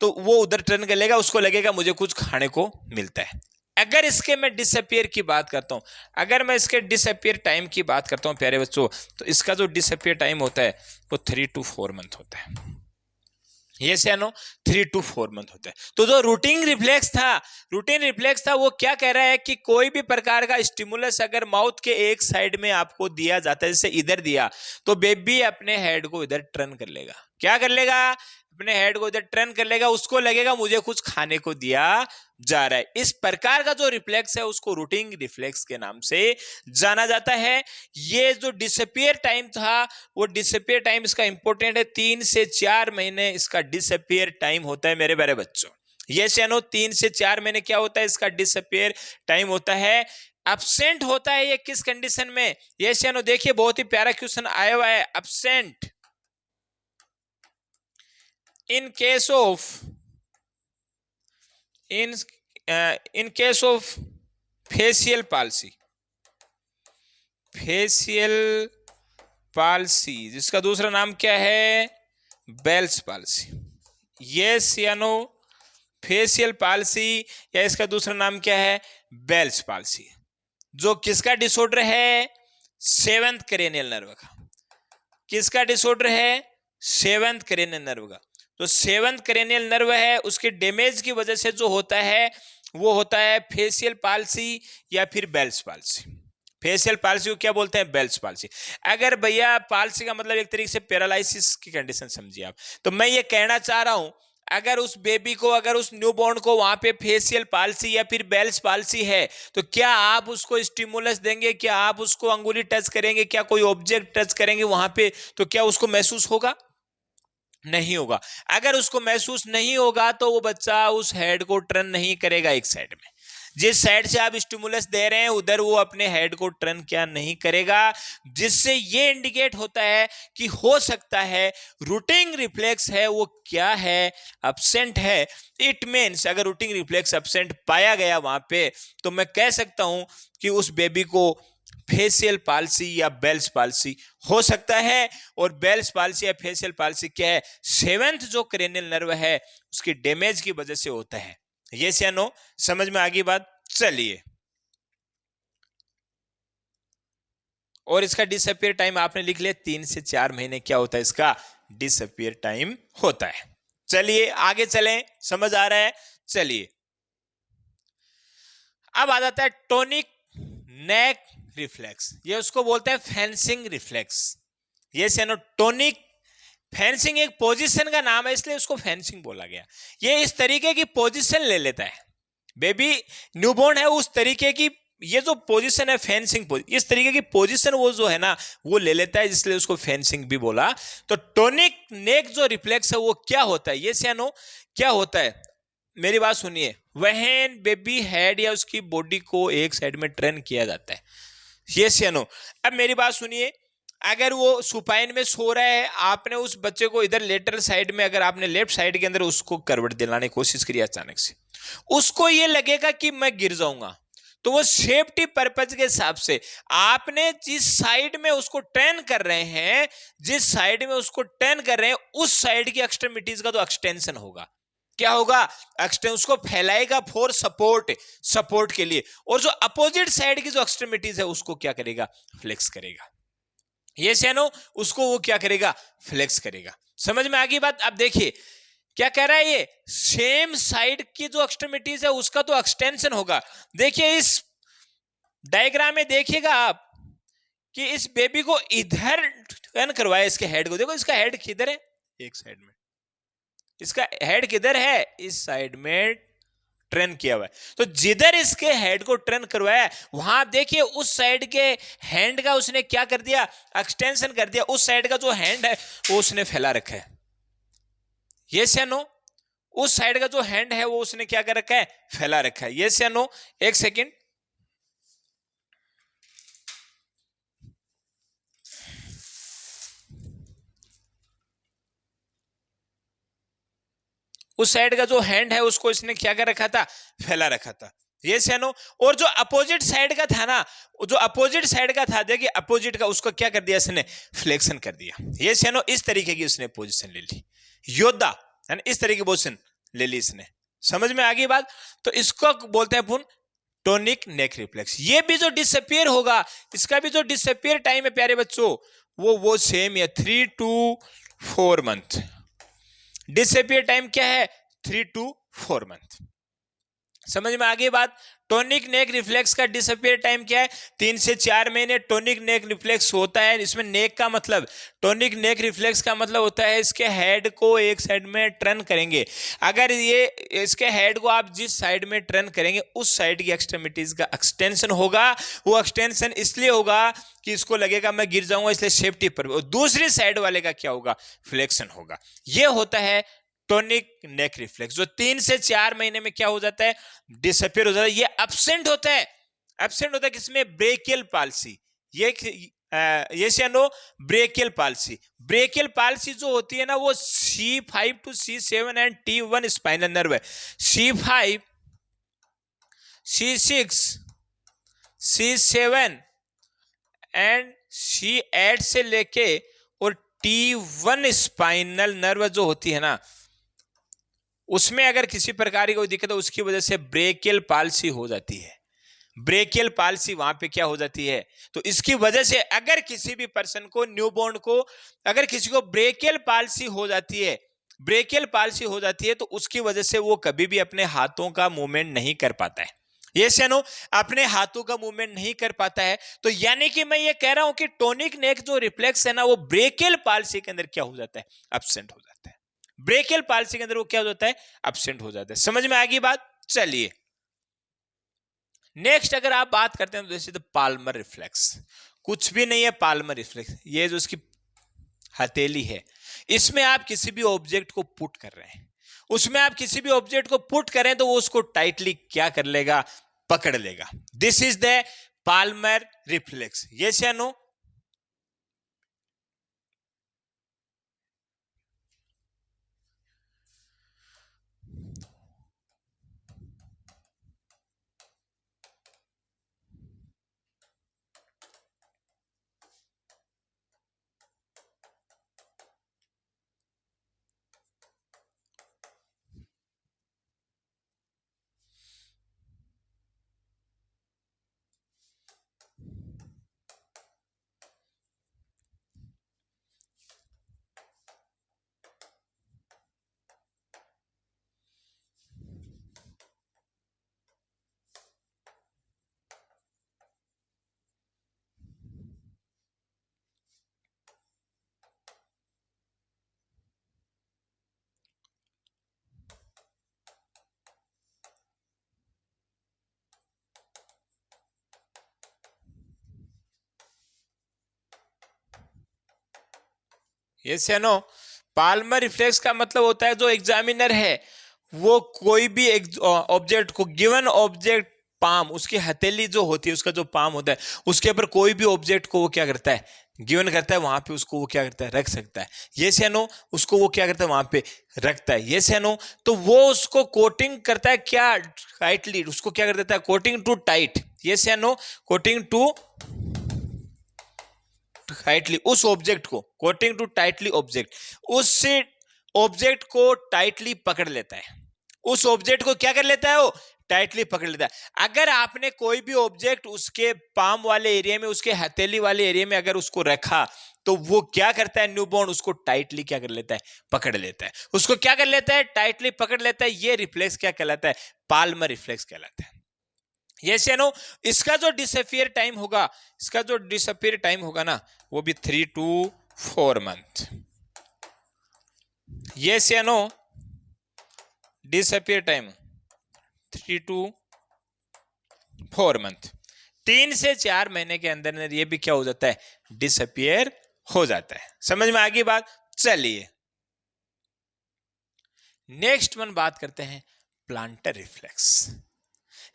तो वो उधर टर्न कर लेगा, उसको लगेगा मुझे कुछ खाने को मिलता है। अगर इसके मैं डिसअपियर की बात करता हूं, अगर मैं इसके डिसअपियर टाइम की बात करता हूं प्यारे बच्चों, तो इसका जो डिसअपियर टाइम होता है वो 3 to 4 मंथ होता है। यस या नो, 3 to 4 मंथ होता है। तो जो रूटीन रिफ्लेक्स था वो क्या कह रहा है कि कोई भी प्रकार का स्टिमुलस अगर माउथ के एक साइड में आपको दिया जाता है, जैसे इधर दिया, तो बेबी अपने हेड को इधर टर्न कर लेगा, क्या कर लेगा, अपने हेड को इधर टर्न कर लेगा, उसको लगेगा मुझे कुछ खाने को दिया जा रहा है। इस प्रकार का जो रिफ्लेक्स है उसको रूटीन रिफ्लेक्स के नाम से जाना जाता है। ये जो डिसअपियर टाइम था, वो डिसअपियर टाइम इसका इंपॉर्टेंट है, 3 से 4 महीने इसका डिसअपियर टाइम होता है मेरे प्यारे बच्चों। यस या नो, 3 से 4 महीने क्या होता है इसका डिसअपियर टाइम होता है। एब्सेंट होता है ये किस कंडीशन में, यस या नो, देखिए बहुत ही प्यारा क्वेश्चन आया हुआ है। Absent in case of in case of facial palsy, जिसका दूसरा नाम क्या है, बेल्स पाल्सी। यस या नो, फेशियल पाल्सी या इसका दूसरा नाम क्या है, बेल्स पाल्सी, जो किसका डिसऑर्डर है, 7th क्रेनियल नर्व का। किसका डिसऑर्डर है, 7th क्रेनियल नर्व का। तो 7th क्रेनियल नर्व है, उसके डैमेज की वजह से जो होता है वो होता है फेशियल पाल्सी या फिर बेल्स पाल्सी। फेशियल पाल्सी को क्या बोलते हैं, बेल्स पाल्सी। अगर भैया पाल्सी का मतलब एक तरीके से पैरालिसिस की कंडीशन समझिए आप, तो मैं ये कहना चाह रहा हूं अगर उस बेबी को, अगर उस न्यूबॉर्न को वहां पे फेशियल पाल्सी या फिर बेल्स पाल्सी है, तो क्या आप उसको स्टिमुलस देंगे, क्या आप उसको अंगुली टच करेंगे, क्या कोई ऑब्जेक्ट टच करेंगे वहां पे, तो क्या उसको महसूस होगा, नहीं होगा। अगर उसको महसूस नहीं होगा तो वो बच्चा उस हेड को टर्न नहीं करेगा एक साइड में। जिस साइड से आप स्टिमुलस दे रहे हैं उधर वो अपने हेड को टर्न क्या नहीं करेगा, जिससे ये इंडिकेट होता है कि हो सकता है रूटिंग रिफ्लेक्स है वो क्या है, एब्सेंट है। इट मीन्स अगर रूटिंग रिफ्लेक्स एब्सेंट पाया गया वहां पे, तो मैं कह सकता हूं कि उस बेबी को फेशियल पाल्सी या बेल्स पाल्सी हो सकता है। और बेल्स पाल्सी या फेशियल पाल्सी क्या है, 7th जो क्रेनियल नर्व है उसकी डैमेज की वजह से होता है। यस या नो, समझ में आ गई बात। चलिए, और इसका डिसअपियर टाइम आपने लिख लिया, 3 से 4 महीने क्या होता है इसका डिसअपियर टाइम होता है। चलिए आगे चलें, समझ आ रहा है। चलिए अब आ जाता है टोनिक नेक रिफ्लेक्स, ये उसको बोलते हैं फेंसिंग रिफ्लेक्स। ये टोनिक, फेंसिंग एक पोजीशन का नाम है इसलिए उसको फेंसिंग बोला गया। ये इस तरीके की पोजीशन ले लेता है, बेबी न्यूबॉर्न है उस तरीके की, ये जो पोजीशन है फेंसिंग, इस तरीके की पोजीशन वो जो है ना वो ले लेता है, इसलिए उसको फेंसिंग भी बोला। तो टोनिक नेक जो रिफ्लेक्स है वो क्या होता है, ये क्या होता है, मेरी बात सुनिए। व्हेन बेबी हेड या उसकी बॉडी को एक साइड में टर्न किया जाता है, यस या नो। अब मेरी बात सुनिए, अगर वो सुपाइन में सो रहा है, आपने उस बच्चे को इधर लेटरल साइड में, अगर आपने लेफ्ट साइड के अंदर उसको करवट दिलाने की कोशिश करी अचानक से, उसको ये लगेगा कि मैं गिर जाऊंगा, तो वो सेफ्टी पर्पज के हिसाब से आपने जिस साइड में उसको टर्न कर रहे हैं, जिस साइड में उसको टर्न कर रहे हैं उस साइड की एक्सट्रीमिटीज का तो एक्सटेंशन होगा, क्या होगा, उसको फैलाएगा फॉर सपोर्ट के लिए, और जो अपोजिट साइड की जो एक्सट्रीमिटीज है उसको क्या करेगा, फ्लेक्स करेगा। यस या नो, उसको वो क्या करेगा, फ्लेक्स करेगा। समझ में आ गई बात। अब देखिए क्या कह रहा है, ये सेम साइड की जो एक्सट्रीमिटीज है उसका तो एक्सटेंशन होगा। देखिए इस डायग्राम में देखिएगा आप कि इस बेबी को इधर टर्न करवाया, इसके हेड को देखो, इसका हेड किधर है, एक साइड में, इसका हेड किधर है, इस साइड में टर्न किया हुआ है। तो जिधर इसके हेड को टर्न करवाया वहां आप देखिए उस साइड के हैंड का उसने क्या कर दिया, एक्सटेंशन कर दिया, उस साइड का जो हैंड है वो उसने फैला रखा है। यस या नो, उस साइड का जो हैंड है वो उसने क्या कर रखा है, फैला रखा है। यस या नो, एक सेकेंड, उस साइड का जो हैंड है उसको इसने क्या कर रखा था, फैला रखा था, ये से नो। और जो अपोजिट साइड का था ना, जो अपोजिट साइड का था, देखिए अपोजिट का, उसको क्या कर दिया इसने, फ्लेक्शन कर दिया, ये से नो। इस तरीके की उसने पोजीशन ले ली, योद्धा है ना, इस तरीके की पोजीशन ले ली इसने। समझ में आ गई बात? तो इसको बोलते हैं अपन टोनिक नेक रिफ्लेक्स। ये भी जो डिसअपियर होगा, इसका भी जो डिसअपियर टाइम है प्यारे बच्चों, वो सेम है, 3 to 4 मंथ। डिसअपियर टाइम क्या है, 3 to 4 मंथ। समझ में आ गई बात? टोनिक नेक रिफ्लेक्स का डिसअपियर टाइम क्या है, 3 से 4 महीने टोनिक नेक रिफ्लेक्स होता है। इसमें नेक का मतलब, टोनिक नेक रिफ्लेक्स का मतलब होता है इसके हेड को एक साइड में टर्न करेंगे। अगर ये इसके हेड को आप जिस साइड में टर्न करेंगे उस साइड की एक्सट्रीमिटीज का एक्सटेंशन होगा। वो एक्सटेंशन इसलिए होगा कि इसको लगेगा मैं गिर जाऊंगा, इसलिए सेफ्टी पर। दूसरी साइड वाले का क्या होगा, फ्लेक्शन होगा। ये होता है टोनिक नेक रिफ्लेक्स, जो 3 से 4 महीने में क्या हो जाता है, डिसअपियर हो जाता है। ये एब्सेंट होता है, एब्सेंट होता है किसमें, ब्रेकियल पाल्सी। ये से no brachial palsy. Brachial palsy जो होती है ना, वो C5 to C7 and T1 spinal nerve है। C5, C6, C7 and C8 से लेके और T1 स्पाइनल नर्व जो होती है ना, उसमें अगर किसी प्रकार की कोई दिक्कत है, उसकी वजह से ब्रेकियल पाल्सी हो जाती है। ब्रेकियल पाल्सी वहां पे क्या हो जाती है, तो इसकी वजह से अगर किसी भी पर्सन को, न्यूबॉर्न को, अगर किसी को ब्रेकियल पाल्सी हो जाती है, ब्रेकियल पाल्सी हो जाती है, तो उसकी वजह से वो कभी भी अपने हाथों का मूवमेंट नहीं कर पाता है। ये सेनो अपने हाथों का मूवमेंट नहीं कर पाता है। तो यानी कि मैं ये कह रहा हूं कि टोनिक नेक जो रिफ्लेक्स है ना, वो ब्रेकियल पाल्सी के अंदर क्या हो जाता है, एब्सेंट हो जाता है। ब्रेकियल पाल्सी के अंदर वो क्या हो जाता है, एब्सेंट हो जाता है। समझ में आ गई बात? चलिए नेक्स्ट अगर आप बात करते हैं तो जैसे पाल्मर रिफ्लेक्स, कुछ भी नहीं है पाल्मर रिफ्लेक्स। ये जो इसकी हथेली है, इसमें आप किसी भी ऑब्जेक्ट को पुट कर रहे हैं, उसमें आप किसी भी ऑब्जेक्ट को पुट करें तो वो उसको टाइटली क्या कर लेगा, पकड़ लेगा। This is the Palmer reflex. Yes या नो? यस या नो? पाल्मर रिफ्लेक्स का मतलब होता है जो एग्जामिनर है वो कोई भी ऑब्जेक्ट को, गिवन ऑब्जेक्ट पाम, उसकी हथेली जो होती है, उसका जो पाम होता है, उसके ऊपर कोई भी ऑब्जेक्ट को वो क्या करता है, गिवन करता है, वहां पे उसको वो क्या करता है, रख सकता है। ये से नो, उसको वो क्या करता है, वहां पे रखता है। ये से नो, तो वो उसको कोटिंग करता है क्या, टाइटली, उसको क्या कर देता है, कोटिंग टू टाइट। ये से नो, कोटिंग टू टाइटली उस ऑब्जेक्ट को, कोटिंग टू टाइटली ऑब्जेक्ट, उस ऑब्जेक्ट को टाइटली पकड़ लेता है। उस ऑब्जेक्ट को क्या कर लेता है, वो टाइटली पकड़ लेता है। अगर आपने कोई भी ऑब्जेक्ट उसके पाम वाले एरिया में, उसके हथेली वाले एरिया में अगर उसको रखा, तो वो क्या करता है, न्यूबॉर्न उसको टाइटली क्या कर लेता है, पकड़ लेता है। उसको क्या कर लेता है, टाइटली पकड़ लेता है। ये रिफ्लेक्स क्या कहलाता है, पाल्मर रिफ्लेक्स कहलाता है। यस या नो? इसका जो डिसअपियर टाइम होगा, इसका जो डिसअपियर टाइम होगा ना, वो भी 3 to 4 मंथ। यस या no? Disappear time 3 to 4 month, 3 से 4 महीने के अंदर ये भी क्या हो जाता है, डिसअपियर हो जाता है। समझ में आ गई बात? चलिए नेक्स्ट वन बात करते हैं प्लांटर रिफ्लेक्स।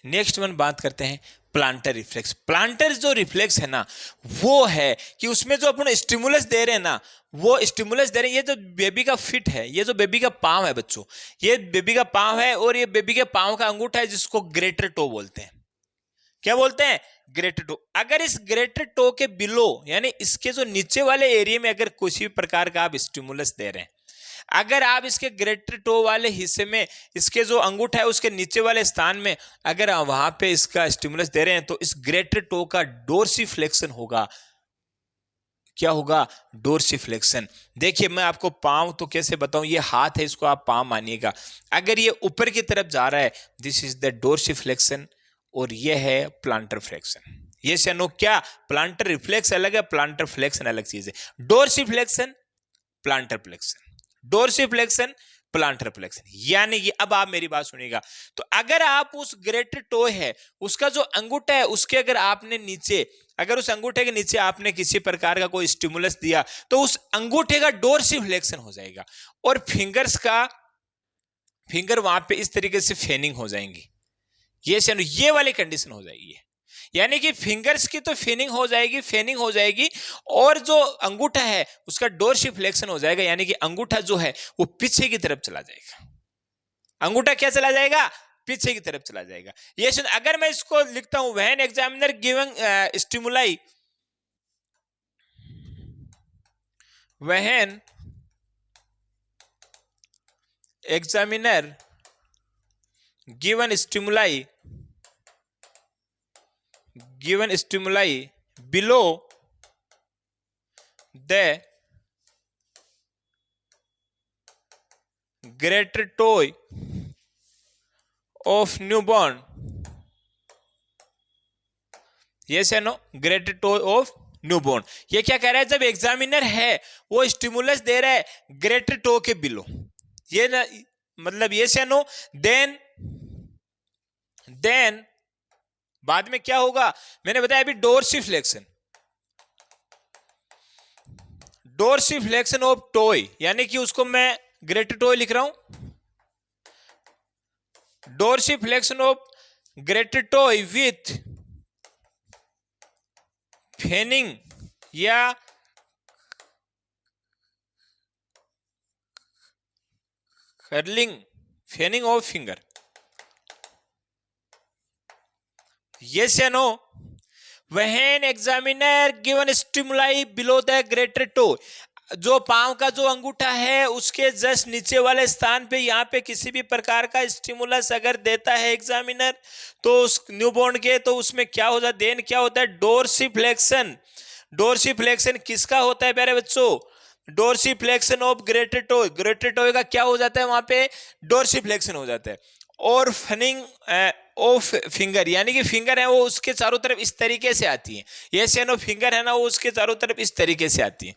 नेक्स्ट वन बात करते हैं प्लांटर रिफ्लेक्स। प्लांटर जो रिफ्लेक्स है ना, वो है कि उसमें जो अपन स्टिमुलस दे रहे हैं ना, वो स्टिमुलस दे रहे हैं। ये जो बेबी का फिट है, ये जो बेबी का पांव है बच्चों, ये बेबी का पांव है और ये बेबी के पांव का अंगूठा है, जिसको ग्रेटर टो बोलते हैं। क्या बोलते हैं? Greater toe. अगर इस ग्रेटर टो के बिलो, यानी इसके जो नीचे वाले एरिया में अगर किसी भी प्रकार का आप स्टिमुलस दे रहे हैं, अगर आप इसके ग्रेटर टो वाले हिस्से में, इसके जो अंगूठा है उसके नीचे वाले स्थान में अगर आप वहां पे इसका स्टिमुलस दे रहे हैं, तो इस ग्रेटर टो का डोर्सिफ्लेक्शन होगा। क्या होगा? डोर्सिफ्लेक्शन। देखिए मैं आपको पांव तो कैसे बताऊं, ये हाथ है, इसको आप पांव मानिएगा। अगर ये ऊपर की तरफ जा रहा है, दिस इज द डोर्सिफ्लेक्शन, और ये है प्लांटर फ्लेक्शन। ये से नो क्या? प्लांटर रिफ्लेक्स अलग है, प्लांटर फ्लेक्शन अलग चीज है। Dorsiflexion, planter flexion, dorsiflexion, planter flexion. यानी कि अब आप मेरी बात सुनिएगा, तो अगर आप उस ग्रेटर टो है, उसका जो अंगूठा है, उसके अगर आपने नीचे, अगर उस अंगूठे के नीचे आपने किसी प्रकार का कोई स्टिमुलस दिया, तो उस अंगूठे का डोर्सिफ्लेक्शन हो जाएगा और फिंगर्स का, फिंगर वहां पे इस तरीके से फेनिंग हो जाएंगी। ये वाली कंडीशन हो जाएगी। यानी कि फिंगर्स की तो फेनिंग हो जाएगी, और जो अंगूठा है उसका डोर्सिफ्लेक्शन हो जाएगा। यानी कि अंगूठा जो है वो पीछे की तरफ चला जाएगा। अंगूठा क्या चला जाएगा? पीछे की तरफ चला जाएगा। ये सुन, अगर मैं इसको लिखता हूं, when examiner given stimuli, when examiner given stimuli below the greater toe of newborn, yes या नो? Greater toe of newborn. ये क्या कह रहा है? जब एग्जामिनर है वो स्टिमुलस दे रहा है ग्रेटर टो के बिलो, ये ना, मतलब yes या नो? देन बाद में क्या होगा? मैंने बताया अभी डोर्सिफ्लेक्शन ऑफ टोय, यानी कि उसको मैं ग्रेटर टोय लिख रहा हूं, dorsiflexion of greater toe with fanning या curling, fanning of finger. yes या no? When examiner given stimuli below the greater toe, जो पांव का जो अंगूठा है उसके जस्ट नीचे वाले स्थान पे, यहाँ पे किसी भी प्रकार का स्टिमुलस अगर देता है एग्जामिनर, तो उस न्यूबॉर्न के, तो उसमें क्या होता है? देन क्या होता है? डोर्सिफ्लेक्शन। डोर्सिफ्लेक्शन किसका होता है प्यारे बच्चों? Dorsiflexion of greater toe. Greater toe का क्या हो जाता है? वहां पे डोर्सिफ्लेक्शन हो जाता है। और फनिंग ऑफ फिंगर, यानी कि फिंगर है वो उसके चारों तरफ इस तरीके से आती है। ये से नो? फिंगर है ना, वो उसके चारों तरफ इस तरीके से आती है।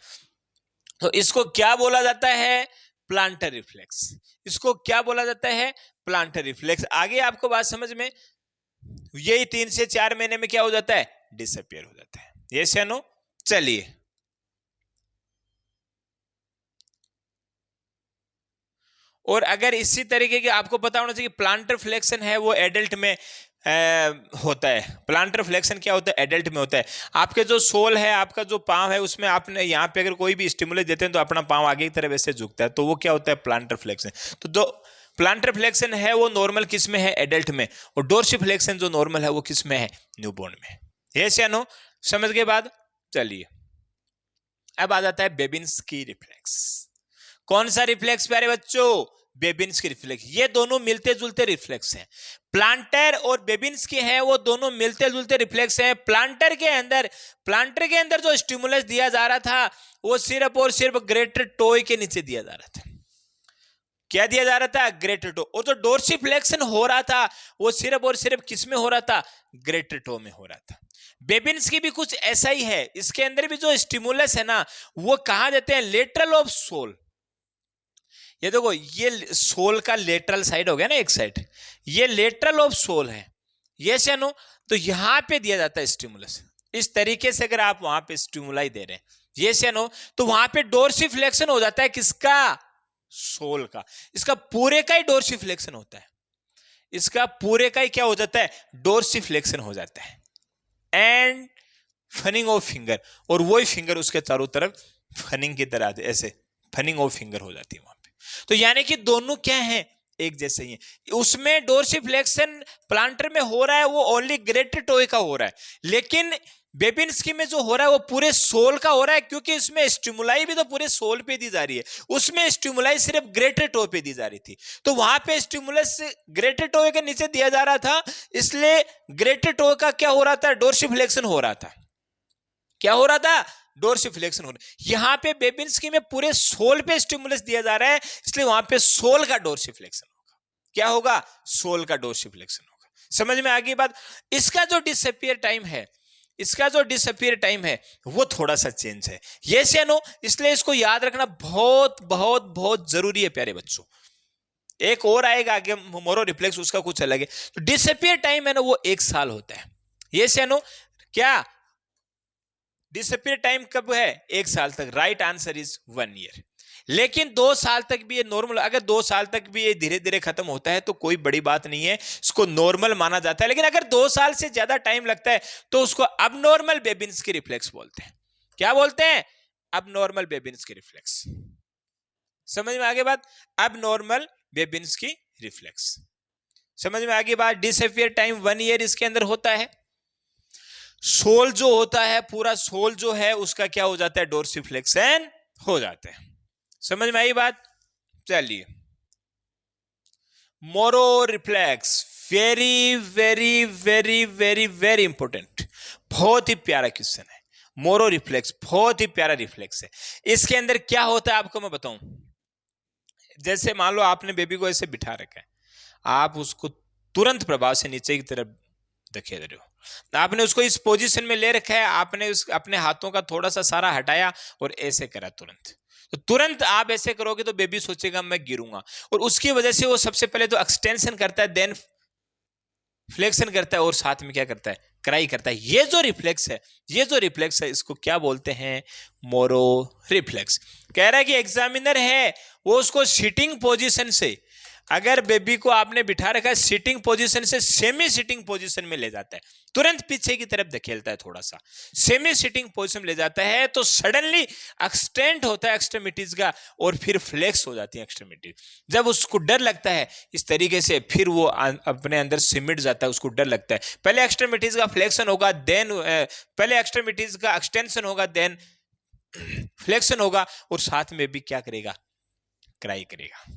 तो इसको क्या बोला जाता है? Plantar reflex. इसको क्या बोला जाता है? Plantar reflex. आगे आपको बात समझ में, यही 3 से 4 महीने में क्या हो जाता है? डिसअपियर हो जाता है। ये से नो? चलिए और अगर इसी तरीके के आपको पता होना चाहिए, प्लांटर फ्लेक्शन है वो एडल्ट में होता है। प्लांटर फ्लेक्शन क्या होता है? एडल्ट में होता है। आपके जो सोल है, आपका जो पांव है, उसमें आपने यहाँ पे अगर कोई भी स्टिमुलस देते हैं तो अपना पांव आगे की तरफ ऐसे झुकता है, तो वो क्या होता है? Planter flexion. तो जो प्लांटर फ्लेक्शन है वो नॉर्मल किस में है? एडल्ट में। और डोर्सिफ्लेक्शन जो नॉर्मल है वो किस में है? न्यूबॉर्न में। यस या नो? समझ के बाद चलिए अब आ जाता है बेबिन्स्की रिफ्लेक्स। कौन सा रिफ्लेक्स प्यारे बच्चों? बेबिन्स्की रिफ्लेक्स। ये दोनों मिलते जुलते रिफ्लेक्स हैं। प्लांटर और बेबिन्स्की है वो दोनों मिलते जुलते रिफ्लेक्स हैं। प्लांटर के अंदर जो स्टिमुलस दिया जा रहा था वो सिर्फ और सिर्फ ग्रेटर टोय के नीचे दिया जा रहा था। क्या दिया जा रहा था? Greater toe. और जो डोर्सिफ्लेक्शन हो रहा था वो सिर्फ और सिर्फ किस में हो रहा था? ग्रेटर टो में हो रहा था। बेबिन्स्की भी कुछ ऐसा ही है। इसके अंदर भी जो स्टिमुलस है ना, वो कहां देते हैं? Lateral of sole. ये देखो, ये सोल का लेटरल साइड हो गया ना, एक साइड, ये लेटरल ऑफ सोल है। यस या नो? तो यहां पे दिया जाता है स्टिमुलस। इस तरीके से अगर आप वहां पे स्टिमुलाई दे रहे हैं, यस या नो, तो वहां पे डोर्सिफ्लेक्शन हो जाता है। किसका? सोल का। इसका पूरे का ही डोर्सिफ्लेक्शन होता है। इसका पूरे का ही क्या हो जाता है, डोर्सिफ्लेक्शन हो जाता है एंड फनिंग ऑफ फिंगर, और वही फिंगर उसके चारों तरफ फनिंग की तरह ऐसे फनिंग ऑफ फिंगर हो जाती है वहां पे। तो यानी कि दोनों क्या है, एक जैसे ही है। उसमें डोर्सिफ्लेक्शन प्लांटर में हो रहा है वो ओनली ग्रेटर टोए का हो रहा है, लेकिन बेबिन्स्की में जो हो रहा है वो पूरे सोल का हो रहा है, क्योंकि इसमें स्टिमुलाई भी तो पूरे सोल पे दी जा रही है, उसमें स्टिमुलाई सिर्फ ग्रेटर टो पे दी जा रही थी। तो वहां पे स्टिमुलस ग्रेटर टो के नीचे दिया जा रहा था, इसलिए ग्रेटर टो का क्या हो रहा था, डोर्सिफ्लेक्शन हो रहा था। क्या हो रहा था, डोर्सिफ्लेक्शन हो रहा है। यहां पे बेबिन्स्की में पूरे सोल पे स्टिमुलस दिया जा रहा है, इसलिए वहां पे सोल का डोर्सिफ्लेक्शन होगा। क्या होगा, सोल का डोर्सिफ्लेक्शन होगा। समझ में आ गई बात। इसका जो डिसअपियर टाइम है, इसका जो डिसअपियर टाइम है वो थोड़ा सा चेंज है, यस या नो। इसलिए इसको याद रखना बहुत बहुत बहुत जरूरी है प्यारे बच्चों। एक और आएगा आगे मोरो रिफ्लेक्स, उसका कुछ अलग है। तो डिसअपियर टाइम है ना वो 1 साल होता है, यस या नो। क्या डिसअपियर टाइम कब है, 1 साल तक। Right answer is 1 year. लेकिन 2 साल तक भी ये नॉर्मल, अगर 2 साल तक भी ये धीरे धीरे खत्म होता है तो कोई बड़ी बात नहीं है, इसको नॉर्मल माना जाता है। लेकिन अगर 2 साल से ज्यादा टाइम लगता है तो उसको अबनॉर्मल बेबिन्स्की रिफ्लेक्स बोलते हैं। क्या बोलते हैं, अबनॉर्मल बेबिन्स्की रिफ्लेक्स। समझ में आगे बात, अबनॉर्मल बेबिन्स्की रिफ्लेक्स। समझ में आगे बात। डिसअपियर टाइम 1 ईयर इसके अंदर होता है। सोल जो होता है, पूरा सोल जो है उसका क्या हो जाता है, डोर्सिफ्लेक्शन हो जाता है। समझ में आई बात। चलिए, Moro reflex, very very very very very important, बहुत ही प्यारा क्वेश्चन है। मोरो रिफ्लेक्स बहुत ही प्यारा रिफ्लेक्स है। इसके अंदर क्या होता है आपको मैं बताऊं। जैसे मान लो आपने बेबी को ऐसे बिठा रखा है, आप उसको तुरंत प्रभाव से नीचे की तरफ धकेल रहे हो, आपने उसको इस पोजीशन में ले रखा है, आपने अपने हाथों का थोड़ा सा सारा हटाया और ऐसे करा तुरंत। तो तुरंत आप ऐसे करोगे तो बेबी सोचेगा मैं गिरूंगा, और उसकी वजह से वो सबसे पहले तो एक्सटेंशन करता है, देन फ्लेक्शन करता है, और साथ में क्या करता है, क्राई करता है। ये जो रिफ्लेक्स है, ये जो रिफ्लेक्स है, इसको क्या बोलते हैं, मोरो रिफ्लेक्स। कह रहा है कि एग्जामिनर है वो उसको सिटिंग पोजीशन से, अगर बेबी को आपने बिठा रखा है सिटिंग पोजीशन से सेमी सिटिंग पोजीशन में ले जाता है, तुरंत पीछे की तरफ धकेलता है, थोड़ा सा सेमी सिटिंग पोजीशन में ले जाता है, तो सडनली एक्सटेंड होता है एक्सट्रीमिटीज का, और फिर फ्लेक्स हो जाती है एक्सट्रीमिटीज। जब उसको डर लगता है इस तरीके से, फिर वो अपने अंदर सिमट जाता है, उसको डर लगता है। पहले एक्सट्रीमिटीज का फ्लेक्शन होगा, देन पहले एक्सट्रीमिटीज का एक्सटेंशन होगा, देन फ्लेक्शन होगा, और साथ में भी क्या करेगा, क्राई करेगा।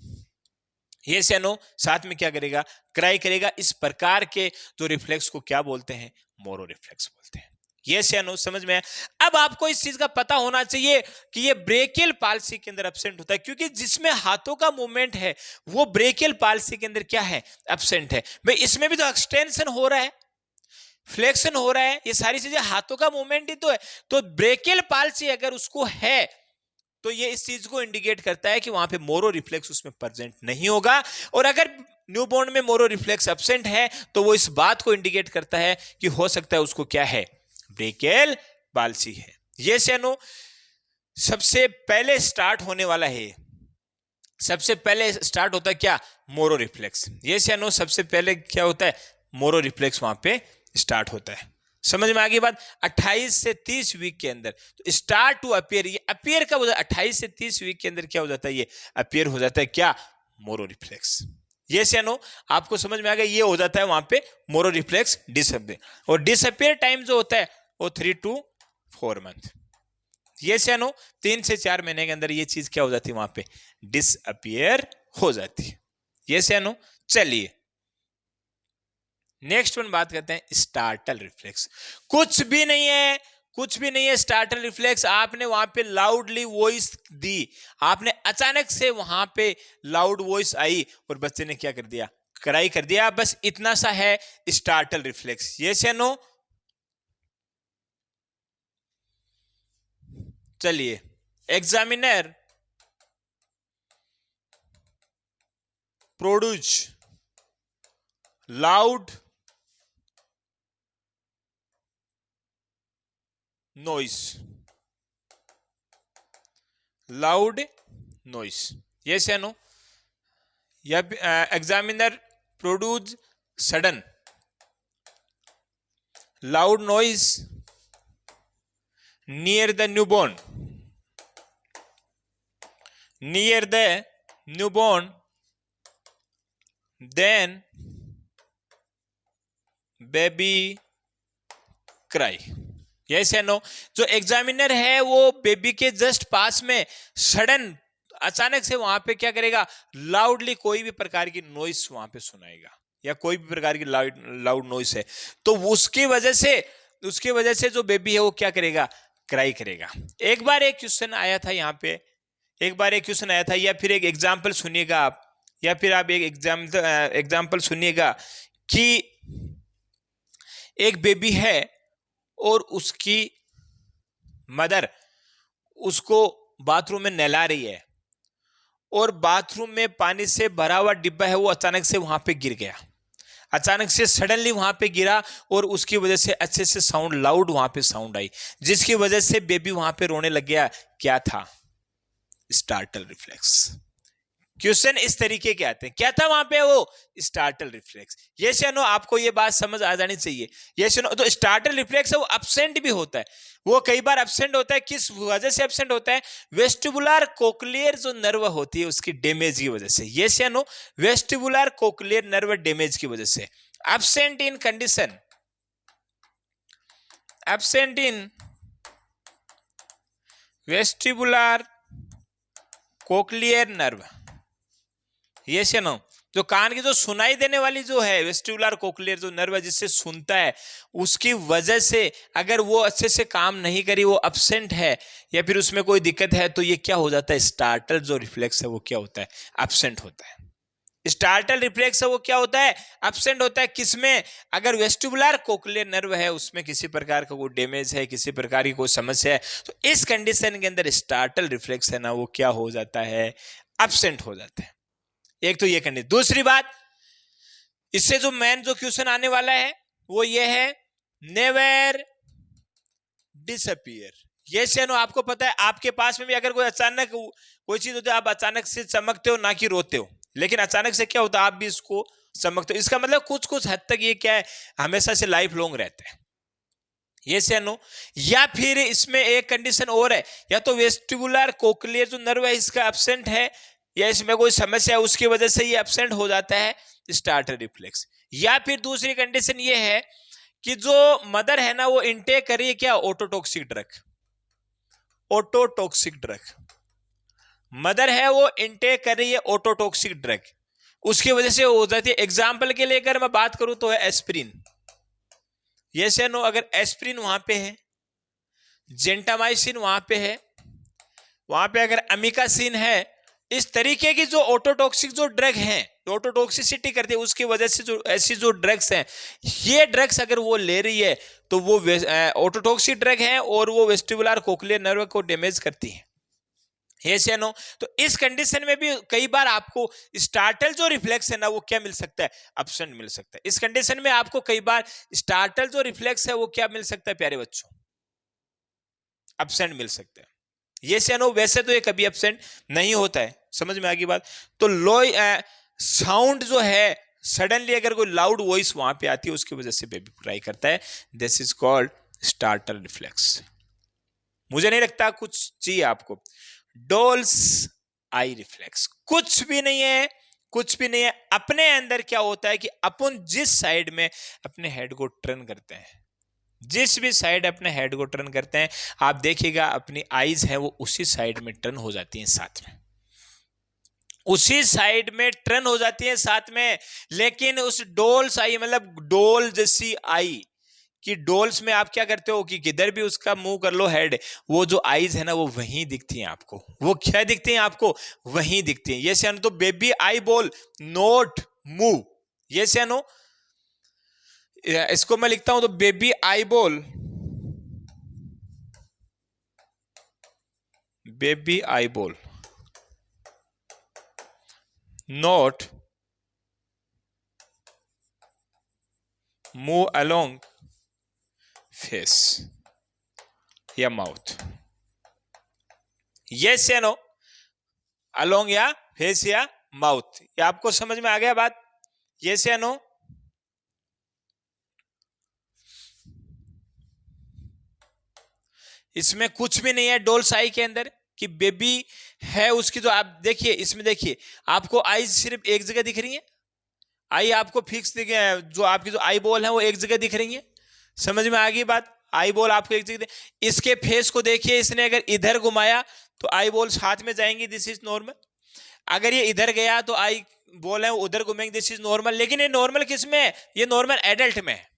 यस या नो, साथ में क्या करेगा, क्राई करेगा। इस प्रकार के जो रिफ्लेक्स को क्या बोलते हैं, मोरो रिफ्लेक्स बोलते हैं। यस या नो, समझ में आया। अब आपको इस चीज का पता होना चाहिए कि ये ब्रेकियल पाल्सी के अंदर एब्सेंट होता है, क्योंकि जिसमें हाथों का मूवमेंट है वो ब्रेकियल पाल्सी के अंदर क्या है, एब्सेंट है। भाई इसमें भी तो एक्सटेंशन हो रहा है, फ्लेक्शन हो रहा है, ये सारी चीजें हाथों का मूवमेंट ही तो है। तो ब्रेकियल पाल्सी अगर उसको है तो ये इस चीज को इंडिकेट करता है कि वहां पे मोरो रिफ्लेक्स उसमें प्रेजेंट नहीं होगा। और अगर न्यूबॉर्न में मोरो रिफ्लेक्स एब्सेंट है तो वो इस बात को इंडिकेट करता है कि हो सकता है उसको क्या है, ब्रेकियल पाल्सी है। यस या नो, सबसे पहले स्टार्ट होने वाला है, सबसे पहले स्टार्ट होता है क्या, मोरो रिफ्लेक्स। यस या नो, सबसे पहले क्या होता है, मोरो रिफ्लेक्स वहां पे स्टार्ट होता है। समझ में आ गई बात। 28 से 30 वीक के अंदर तो स्टार्ट टू अपीयर, ये अपीयर कब हो जाता है, 28 से 30 वीक के अंदर क्या हो जाता है, ये अपीयर हो जाता है क्या, मोरो रिफ्लेक्स। यस या नो, आपको समझ में आ गया, ये हो जाता है वहां पे मोरो रिफ्लेक्स डिसअपियर। और डिसअपियर टाइम जो होता है वो 3 to 4 मंथ। यस या नो, 3 से 4 महीने के अंदर ये चीज क्या हो जाती है, वहां पे डिसअपियर हो जाती है। यस या नो। चलिए नेक्स्ट वन बात करते हैं, स्टार्टल रिफ्लेक्स। कुछ भी नहीं है, कुछ भी नहीं है स्टार्टल रिफ्लेक्स। आपने वहां पे लाउडली वॉइस दी, आपने अचानक से वहां पे लाउड वॉइस आई और बच्चे ने क्या कर दिया, क्राई कर दिया, बस इतना सा है स्टार्टल रिफ्लेक्स। यस या नो। चलिए, examiner produce loud noise, loud noise. Yes या नो, या examiner produce sudden loud noise near the newborn, near the newborn, then baby cry. Yes या नो? जो एग्जामिनर है वो बेबी के जस्ट पास में सडन अचानक से वहां पे क्या करेगा, लाउडली कोई भी प्रकार की नॉइस वहां पे सुनाएगा, या कोई भी प्रकार की लाउड नॉइस है, तो उसकी वजह से जो बेबी है वो क्या करेगा, क्राई करेगा। एक बार एक क्वेश्चन आया था यहाँ पे, या फिर एक एग्जाम्पल सुनिएगा आप, एक एग्जाम्पल सुनिएगा कि एक बेबी है और उसकी मदर उसको बाथरूम में नहला रही है, और बाथरूम में पानी से भरा हुआ डिब्बा है वो अचानक से वहां पे गिर गया, अचानक से सडनली वहां पे गिरा, और उसकी वजह से अच्छे से साउंड, लाउड वहां पे साउंड आई, जिसकी वजह से बेबी वहां पे रोने लग गया। क्या था? Startle reflex. क्वेश्चन इस तरीके के आते हैं, क्या था वहां पे? वो स्टार्टल रिफ्लेक्स। यस या नो? आपको ये बात समझ आ जानी चाहिए। यस या नो? तो स्टार्टल रिफ्लेक्स है वो एब्सेंट भी होता है, वो कई बार एब्सेंट होता है। किस वजह से एब्सेंट होता है? वेस्टिबुलर कोक्लियर जो नर्व होती है उसकी डैमेज की वजह से। यस या no? Vestibular cochlear nerve damage की वजह से absent in condition, absent in vestibular cochlear nerve. Yes या नो? जो कान की जो सुनाई देने वाली जो है वेस्टिबुलर कोक्लियर जो नर्व है जिससे सुनता है, उसकी वजह से अगर वो अच्छे से काम नहीं करी, वो एब्सेंट है या फिर उसमें कोई दिक्कत है, तो ये क्या हो जाता है? स्टार्टल जो रिफ्लेक्स है वो क्या होता है? एब्सेंट होता है। स्टार्टल रिफ्लेक्स है वो क्या होता है? एब्सेंट होता है। किसमें? अगर वेस्टिबुलर कोक्लियर नर्व है उसमें किसी प्रकार का कोई डैमेज है, किसी प्रकार की कोई समस्या है, तो इस कंडीशन के अंदर स्टार्टल रिफ्लेक्स है ना वो क्या हो जाता है? एब्सेंट हो जाता है। एक तो ये कंडीशन। दूसरी बात, इससे जो मेन जो क्वेश्चन आने वाला है वो ये है, नेवर डिसअपियर। यस या नो? आपको पता है आपके पास में भी अगर कोई अचानक कोई चीज होती है, आप अचानक से चमकते हो ना कि रोते हो, लेकिन अचानक से क्या होता है, आप भी इसको चमकते हो। इसका मतलब कुछ कुछ हद तक ये क्या है, हमेशा से लाइफ लॉन्ग रहता है। यस या नो? या फिर इसमें एक कंडीशन और है, या तो वेस्टिबुलर कोक्लियर जो नर्व है इसका एब्सेंट है, या इसमें कोई समस्या है उसकी वजह से ये एब्सेंट हो जाता है स्टार्टर रिफ्लेक्स। या फिर दूसरी कंडीशन ये है कि जो मदर है ना वो इनटेक कर रही है क्या? Ototoxic drug. Ototoxic drug mother है वो इनटेक कर रही है ऑटोटॉक्सिक ड्रग, उसकी वजह से हो जाती है। एग्जाम्पल के लिए अगर मैं बात करूं तो है एस्प्रिन। यस या नो? अगर एस्प्रिन वहां पे है, जेंटामाइसिन वहां पे है, वहां पे अगर अमिकासिन है, इस तरीके की जो ऑटोटॉक्सिक जो ड्रग हैं, ऑटोटॉक्सिसिटी करती है, उसकी वजह से जो ऐसी जो ड्रग्स हैं, ये ड्रग्स अगर वो ले रही है तो वो ऑटोटॉक्सिक ड्रग है और वो वेस्टिबुलर कोक्लियर नर्व को डैमेज करती है। यस या नो? तो इस कंडीशन में भी कई बार आपको स्टार्टल जो रिफ्लेक्स है ना वो क्या मिल सकता है? एब्सेंट मिल सकता है। इस कंडीशन में आपको कई बार स्टार्टल जो रिफ्लेक्स है वो क्या मिल सकता है प्यारे बच्चों? एब्सेंट मिल सकता है। यस या नो? वैसे तो ये कभी एब्सेंट नहीं होता है। समझ में आ गई बात? तो लो साउंड जो है, सडनली अगर कोई लाउड वॉइस वहां पे आती है उसकी वजह से बेबी क्राई करता है, this is called startle reflex. मुझे नहीं लगता कुछ चाहिए आपको। डोल्स आई रिफ्लेक्स कुछ भी नहीं है, कुछ भी नहीं है। अपने अंदर क्या होता है कि अपन जिस साइड में अपने हेड को टर्न करते हैं, जिस भी साइड अपने हेड को टर्न करते हैं, आप देखिएगा अपनी आईज है वो उसी साइड में टर्न हो जाती हैं साथ में, उसी साइड में टर्न हो जाती है साथ में। लेकिन उस डोल्स आई मतलब डोल जैसी आई कि डोल्स में आप क्या करते हो कि किधर भी उसका मुंह कर लो हेड, वो जो आईज है ना वो वहीं दिखती हैं आपको। वो क्या दिखती हैं आपको? वहीं दिखती हैं। यस या नो? तो baby eye ball not move. Yes या नो? इसको मैं लिखता हूं तो baby eye ball, baby eye ball not move along face या माउथ। यस या नो? अलोंग या फेस या माउथ। ये आपको समझ में आ गया बात? यस या नो? इसमें कुछ भी नहीं है डोल्स आई के अंदर कि बेबी है उसकी। तो आप देखिए, इसमें देखिए आपको आई सिर्फ एक जगह दिख रही है, आई आपको फिक्स दिख है, जो आपकी जो आई बॉल है वो एक जगह दिख रही है। समझ में आ गई बात? आई बॉल आपको एक जगह। इसके फेस को देखिए, इसने अगर इधर घुमाया तो आई बॉल्स हाथ में जाएंगी, दिस इज नॉर्मल। अगर ये इधर गया तो आई बॉल है वो उधर घूमेंगे, दिस इज नॉर्मल। लेकिन ये नॉर्मल किस में है? ये नॉर्मल एडल्ट में है।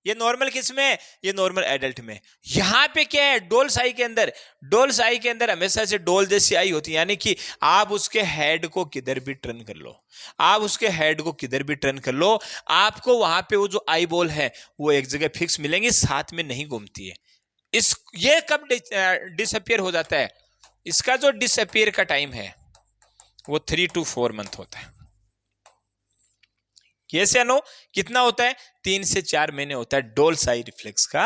ये नॉर्मल किस में है? ये नॉर्मल एडल्ट में। यहां पे क्या है? डोल्स आई के अंदर, डोल्स आई के अंदर हमेशा से डोल जैसी आई होती है, यानी कि आप उसके हेड को किधर भी टर्न कर लो, आप उसके हेड को किधर भी टर्न कर लो, आपको वहां पे वो जो आई बॉल है वो एक जगह फिक्स मिलेंगी, साथ में नहीं घूमती है। ये कब डिसअपियर हो जाता है? इसका जो डिसअपियर का टाइम है वो 3 to 4 मंथ होता है। यस या नो? कितना होता है? 3 से 4 महीने होता है डोल्स आई रिफ्लेक्स का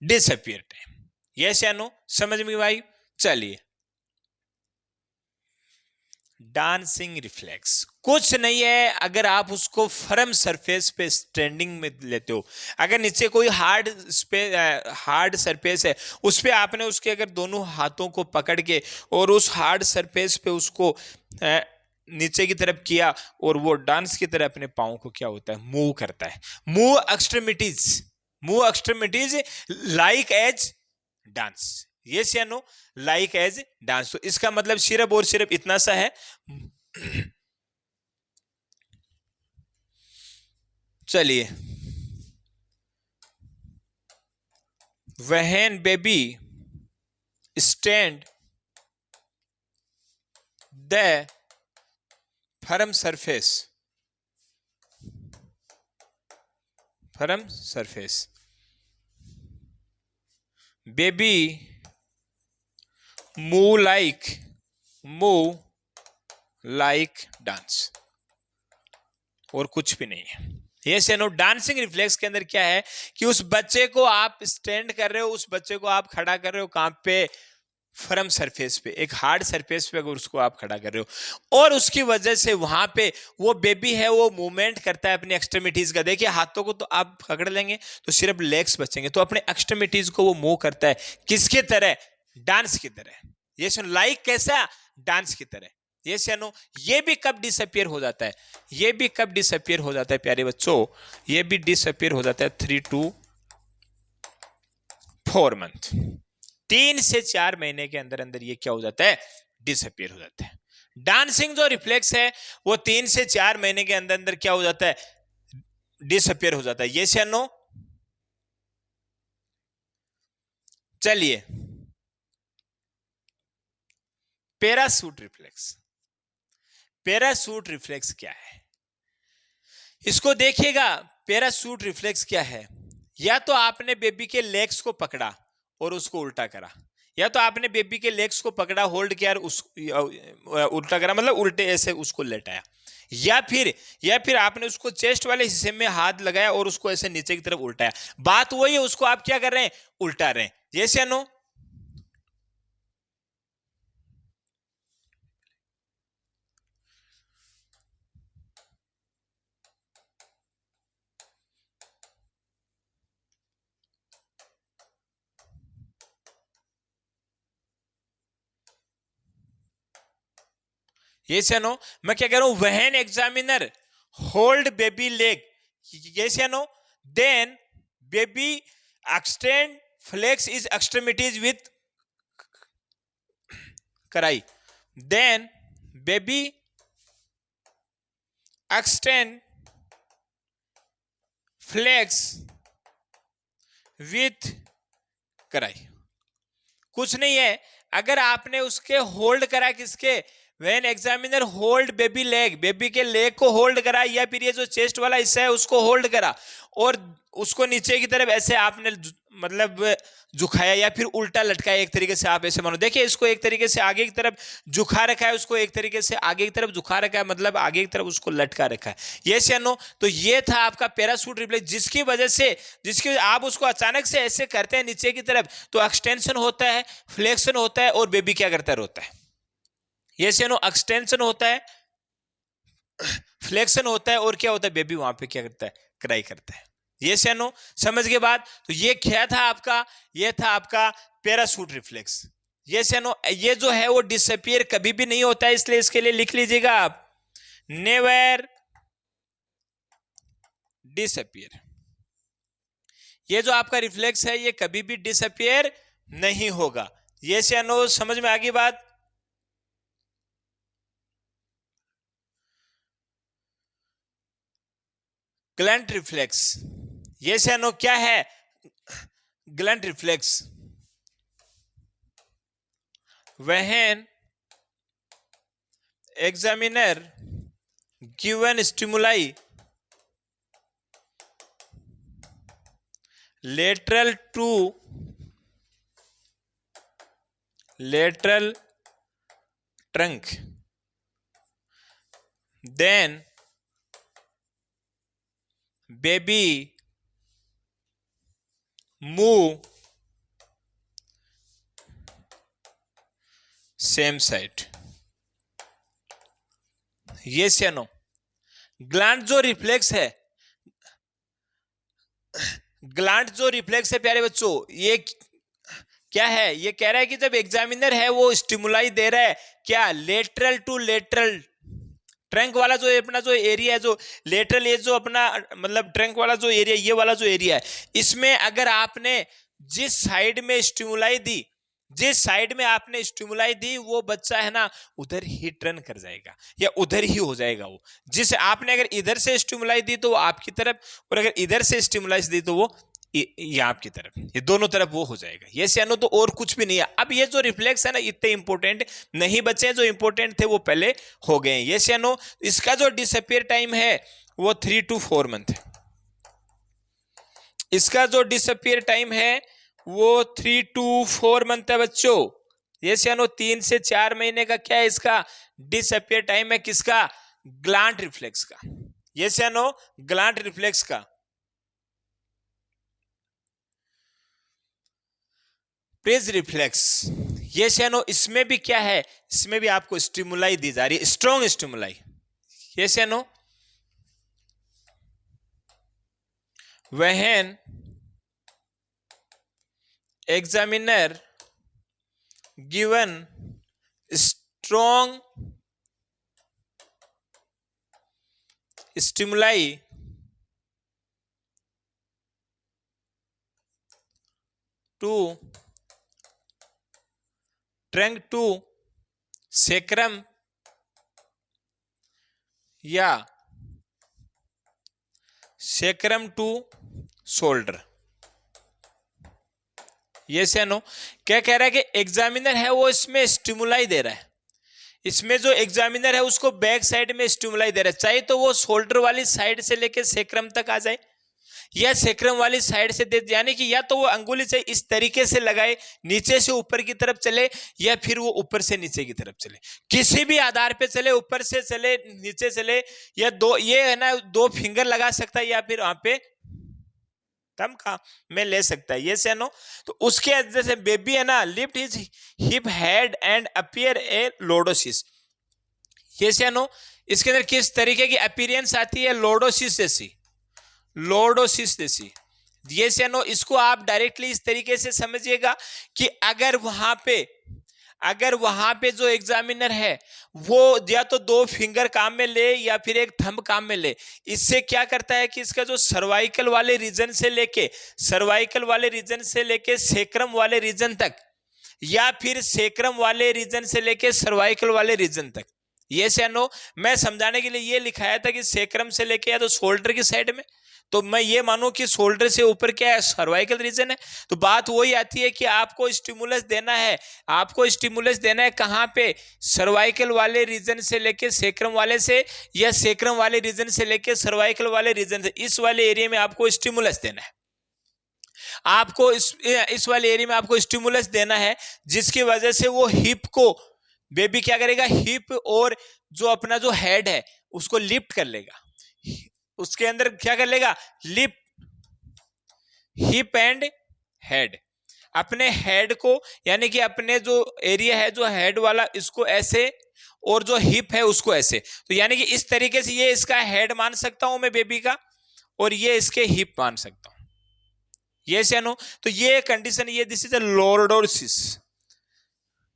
डिसअपियर टाइम। यस या नो? समझ में भाई? चलिए, डांसिंग रिफ्लेक्स कुछ नहीं है, अगर आप उसको फर्म सरफेस पे स्टैंडिंग में लेते हो, अगर नीचे कोई हार्ड सरफेस है, उस पे आपने उसके अगर दोनों हाथों को पकड़ के और उस हार्ड सरफेस पे उसको नीचे की तरफ किया, और वो डांस की तरह अपने पाँव को क्या होता है? मूव करता है। Move extremities like as dance. Yes या नो? Like as dance. तो इसका मतलब सिर्फ और सिर्फ इतना सा है। चलिए, when baby stand the firm surface baby move like dance, और कुछ भी नहीं है। ये से नो? डांसिंग रिफ्लेक्स के अंदर क्या है कि उस बच्चे को आप स्टैंड कर रहे हो, उस बच्चे को आप खड़ा कर रहे हो, कहां पे? फर्म सरफेस पे, एक हार्ड सरफेस पे अगर उसको आप खड़ा कर रहे हो, और उसकी वजह से वहां पे वो बेबी है वो मूवमेंट करता है अपनी एक्सट्रीमिटीज का। देखिए हाथों को तो आप पकड़ लेंगे तो सिर्फ लेग्स बचेंगे, तो अपने एक्सट्रीमिटीज को वो मूव करता है। किसकी तरह? डांस की तरह। ये सुन, लाइक कैसा? डांस की तरह। ये से नो? ये भी कब डिसअपियर हो जाता है? ये भी कब डिसअपियर हो जाता है प्यारे बच्चों? ये भी डिसअपियर हो जाता है 3 to 4 मंथ। 3 से 4 महीने के अंदर अंदर ये क्या हो जाता है? डिसअपियर हो जाता है। डांसिंग जो रिफ्लेक्स है वो 3 से 4 महीने के अंदर अंदर क्या हो जाता है? डिसअपियर हो जाता है। यस या नो? चलिए, पैरासूट रिफ्लेक्स। पैरासूट रिफ्लेक्स क्या है? इसको देखिएगा, पैरासूट रिफ्लेक्स क्या है? या तो आपने बेबी के लेग्स को पकड़ा और उसको उल्टा करा, या तो आपने बेबी के लेग्स को पकड़ा, होल्ड किया और उल्टा करा, मतलब उल्टे ऐसे उसको लेटाया, या फिर आपने उसको चेस्ट वाले हिस्से में हाथ लगाया और उसको ऐसे नीचे की तरफ उल्टाया। बात वही है, उसको आप क्या कर रहे हैं? उल्टा रहे हैं। यस या नो? यस या नो? मैं क्या कह रहा हूं? When examiner hold baby leg, yes या no? Then baby extend flex is extremities with cry, then baby extend flex with cry. कुछ नहीं है, अगर आपने उसके होल्ड करा, किसके? When examiner hold baby leg, baby के लेग को होल्ड करा, या फिर ये जो चेस्ट वाला हिस्सा है उसको होल्ड करा और उसको नीचे की तरफ ऐसे आपने मतलब झुकाया, या फिर उल्टा लटकाया। एक तरीके से आप ऐसे मानो, देखिए इसको एक तरीके से आगे की तरफ झुका रखा है, उसको एक तरीके से आगे की तरफ झुका रखा है, मतलब आगे की तरफ उसको लटका रखा है। यस या नो? तो ये था आपका पैरासूट रिफ्लेक्स, जिसकी वजह से आप उसको अचानक से ऐसे करते हैं नीचे की तरफ, तो एक्सटेंशन होता है, फ्लेक्शन होता है, और बेबी क्या करता है? रोता है। यस या नो? एक्सटेंशन होता है, फ्लेक्शन होता है और क्या होता है, बेबी वहां पे क्या करता है, क्राई करता है। ये से नो समझ के बाद, तो ये क्या था आपका, ये था आपका पैराशूट रिफ्लेक्स। ये से नो, ये जो है वो डिसअपियर कभी भी नहीं होता है, इसलिए इसके लिए लिख लीजिएगा आप, नेवर डिसअपियर। ये जो आपका रिफ्लेक्स है ये कभी भी डिसअपियर नहीं होगा। ये से नो समझ में आ गई बात। ग्लैंट रिफ्लेक्स, ये से नो क्या है, ग्लैंट reflex, when examiner given stimuli lateral to lateral trunk, then baby move same side. Yes या नो, ग्लैंड जो रिफ्लेक्स है, ग्लैंड जो रिफ्लेक्स है प्यारे बच्चों, ये क्या है, ये कह रहा है कि जब एग्जामिनर है वो स्टिमुलाई दे रहा है क्या, लेटरल टू लेटरल ट्रंक वाला जो अपना जो एरिया है, जो लेटरल ये जो अपना मतलब ट्रंक वाला जो एरिया, ये वाला जो एरिया है, इसमें अगर आपने जिस साइड में स्टिमुलाई दी, जिस साइड में आपने स्टिमुलाई दी, वो बच्चा है ना उधर ही टर्न कर जाएगा या उधर ही हो जाएगा वो। जिस आपने अगर इधर से स्टिमुलाई दी तो वो आपकी तरफ, और अगर इधर से स्टिमुलाई दी तो वो ये आपकी तरफ, ये दोनों तरफ वो हो जाएगा। ये सियानो तो और कुछ भी नहीं है। अब ये जो रिफ्लेक्स है ना इतने इंपॉर्टेंट नहीं बचे, जो इंपॉर्टेंट थे वो पहले हो गए। ये सियानो इसका जो डिसअपियर टाइम है वो 3 to 4 मंथ है। इसका जो डिसअपियर टाइम है वो 3 to 4 मंथ है बच्चों। ये सियानो 3 से 4 महीने का क्या है इसका डिसअपियर टाइम है, किसका, ग्लैंड रिफ्लेक्स का। ये सियानो ग्लैंड रिफ्लेक्स का। प्रेज रिफ्लेक्स, ये सियानो इसमें भी क्या है, इसमें भी आपको स्टिमुलाई दी जा रही है, स्ट्रॉन्ग स्टिमुलाई। ये सियानो when examiner given strong stimuli to trunk to sacrum या sacrum to shoulder। ये से नो क्या कह रहा है कि एग्जामिनर है वो इसमें स्टिमुलाई दे रहा है, इसमें जो एग्जामिनर है उसको बैक साइड में स्टिमुलाई दे रहा है, चाहे तो वो शोल्डर वाली साइड से लेके सेक्रम तक आ जाए या सेक्रम वाली साइड से दे, यानी कि या तो वो अंगुली से इस तरीके से लगाए नीचे से ऊपर की तरफ चले या फिर वो ऊपर से नीचे की तरफ चले, किसी भी आधार पे चले, ऊपर से चले नीचे चले, या दो ये है ना 2 फिंगर लगा सकता है या फिर वहां पे थंब का में ले सकता है। ये से नो तो उसके वजह से बेबी है ना lift his hip head and appear A lordosis. ये से नो इसके अंदर किस तरीके की अपीयरेंस आती है, लोडोसिस जैसी, लोडोसिस जैसी। ये से नो इसको आप डायरेक्टली इस तरीके से समझिएगा कि अगर वहां पे जो एग्जामिनर है वो या तो 2 फिंगर काम में ले या फिर एक थंब काम में ले, इससे क्या करता है कि इसका जो सर्वाइकल वाले रीजन से लेके सेक्रम वाले रीजन तक या फिर सेक्रम वाले रीजन से लेके सर्वाइकल वाले रीजन तक, ये से नो मैं समझाने के लिए ये लिखाया था कि सेक्रम से लेके या तो शोल्डर की साइड में, तो मैं ये मानूं कि शोल्डर से ऊपर क्या है, सर्वाइकल रीजन है। तो बात वही आती है कि आपको स्टिमुलस देना है कहां पे, सर्वाइकल वाले रीजन से लेके सेक्रम वाले से या सेक्रम वाले रीजन से लेके सर्वाइकल वाले रीजन से, इस वाले एरिया में आपको स्टिमुलस देना है। आपको इस वाले एरिया में आपको स्टिमुलस देना है, जिसकी वजह से वो हिप को बेबी क्या करेगा, हिप और जो अपना जो हेड है उसको लिफ्ट कर लेगा, उसके अंदर क्या कर लेगा, लिफ्ट हिप एंड हेड, अपने हेड को यानी कि अपने जो एरिया है जो हेड वाला इसको ऐसे और जो हिप है उसको ऐसे। तो यानी कि इस तरीके से ये इसका हेड मान सकता हूं मैं बेबी का, और ये इसके हिप मान सकता हूं। यस या नो? तो ये कंडीशन, ये दिस इज अ लॉर्डोसिस।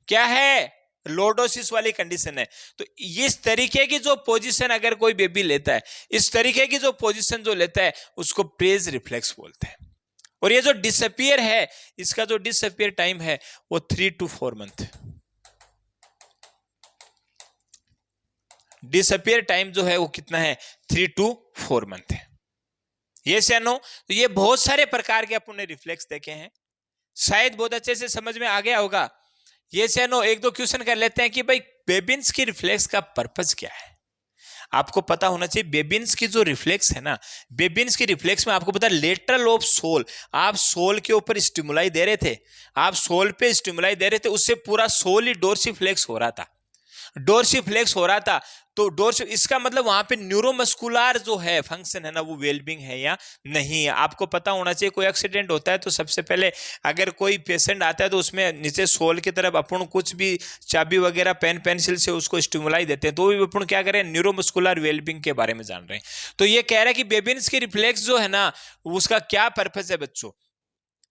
क्या है? लॉर्डोसिस वाली कंडीशन है। तो इस तरीके की जो पोजीशन अगर कोई बेबी लेता है, इस तरीके की जो पोजीशन जो लेता है उसको प्रेज रिफ्लेक्स बोलते हैं। और ये जो डिसअपियर है, इसका जो डिसअपियर टाइम है वो 3 to 4 मंथ। डिसअपियर टाइम जो है वो कितना है? 3 to 4 मंथ है। यस या नो? तो ये बहुत सारे प्रकार के अपन ने रिफ्लेक्स देखे हैं, शायद बहुत अच्छे से समझ में आ गया होगा। यस या नो? एक दो क्वेश्चन कर लेते हैं कि भाई बेबिन्स की रिफ्लेक्स का पर्पस क्या है। आपको पता होना चाहिए बेबिन्स की जो रिफ्लेक्स है ना, बेबिन्स की रिफ्लेक्स में आपको पता है लेटरल ऑफ सोल, आप सोल के ऊपर स्टिमुलाई दे रहे थे, आप सोल पे स्टिमुलाई दे रहे थे, उससे पूरा सोल ही डोर्सिफ्लेक्स हो रहा था, डोर्सिफ्लेक्स हो रहा था। तो डोर्स, इसका मतलब वहां पे न्यूरोमस्कुलर जो है फंक्शन है ना, वो वेलबिंग है या नहीं है। आपको पता होना चाहिए कोई एक्सीडेंट होता है तो सबसे पहले अगर कोई पेशेंट आता है तो उसमें नीचे सोल की तरफ अपन कुछ भी चाबी वगैरह पेन पेंसिल से उसको स्टिमुलाई देते हैं, तो भी अपन क्या करें? न्यूरोमस्कुलर वेलबिंग के बारे में जान रहे हैं। तो ये कह रहा है कि बेबिन्स की रिफ्लेक्स जो है ना, उसका क्या पर्पज है बच्चों।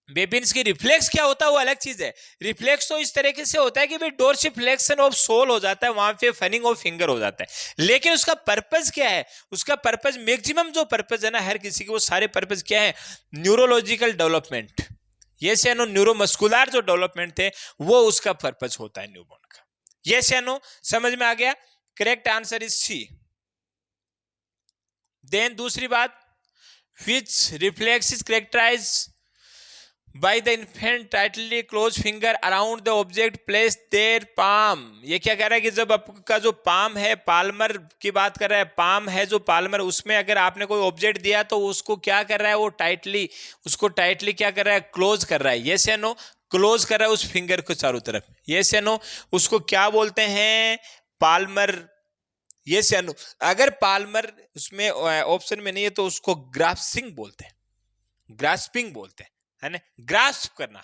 बेबिन्स की रिफ्लेक्स क्या होता है वो अलग चीज है। रिफ्लेक्स तो इस तरीके से होता है कि भाई डोर्सिफ्लेक्शन ऑफ सोल हो जाता है, वहां पे फनिंग ऑफ फिंगर हो जाता है। लेकिन उसका पर्पज क्या है? उसका पर्पज, मैक्सिमम जो पर्पज है ना हर किसी के, वो सारे पर्पज क्या है? Neurological development. यस या नो? न्यूरोमस्कुलर जो डेवलपमेंट थे वो उसका पर्पज होता है न्यूबॉर्न का। यस या नो? समझ में आ गया? Correct answer is C. Then दूसरी बात, which reflex is characterized by the infant tightly closed finger around the object place their palm। ये क्या कह रहा है कि जब आपका जो पाम है, पाल्मर की बात कर रहा है, पाम है जो पाल्मर, उसमें अगर आपने कोई ऑब्जेक्ट दिया तो उसको क्या कर रहा है? वो टाइटली, उसको टाइटली क्या कर रहा है? क्लोज कर रहा है। यस या नो? क्लोज कर रहा है उस फिंगर को चारों तरफ। यस या नो? उसको क्या बोलते हैं? पाल्मर। यस या नो? अगर पाल्मर उसमें ऑप्शन में नहीं है तो उसको ग्रास्पिंग बोलते हैं, ग्रास्पिंग बोलते हैं, है ना? ग्रास्प करना,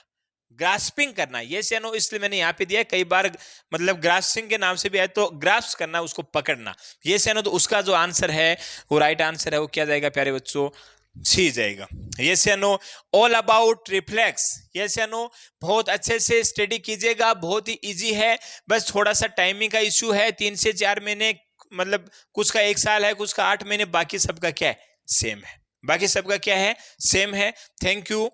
ग्रास्पिंग करना। यस या नो? इसलिए मैंने यहां पे दिया, कई बार मतलब ग्रास्पिंग के नाम से भी है, तो ग्रास्प करना, उसको पकड़ना। यस या नो? तो उसका जो आंसर है वो राइट आंसर है, वो क्या जाएगा प्यारे बच्चों? सी जाएगा। यस या no? All about reflex. Yes या नो? बहुत अच्छे से स्टडी कीजिएगा, बहुत ही इजी है, बस थोड़ा सा टाइमिंग का इश्यू है। 3 से 4 महीने, मतलब कुछ का 1 साल है, कुछ का 8 महीने, बाकी सबका क्या है? सेम है, बाकी सबका क्या है? सेम है। Thank you.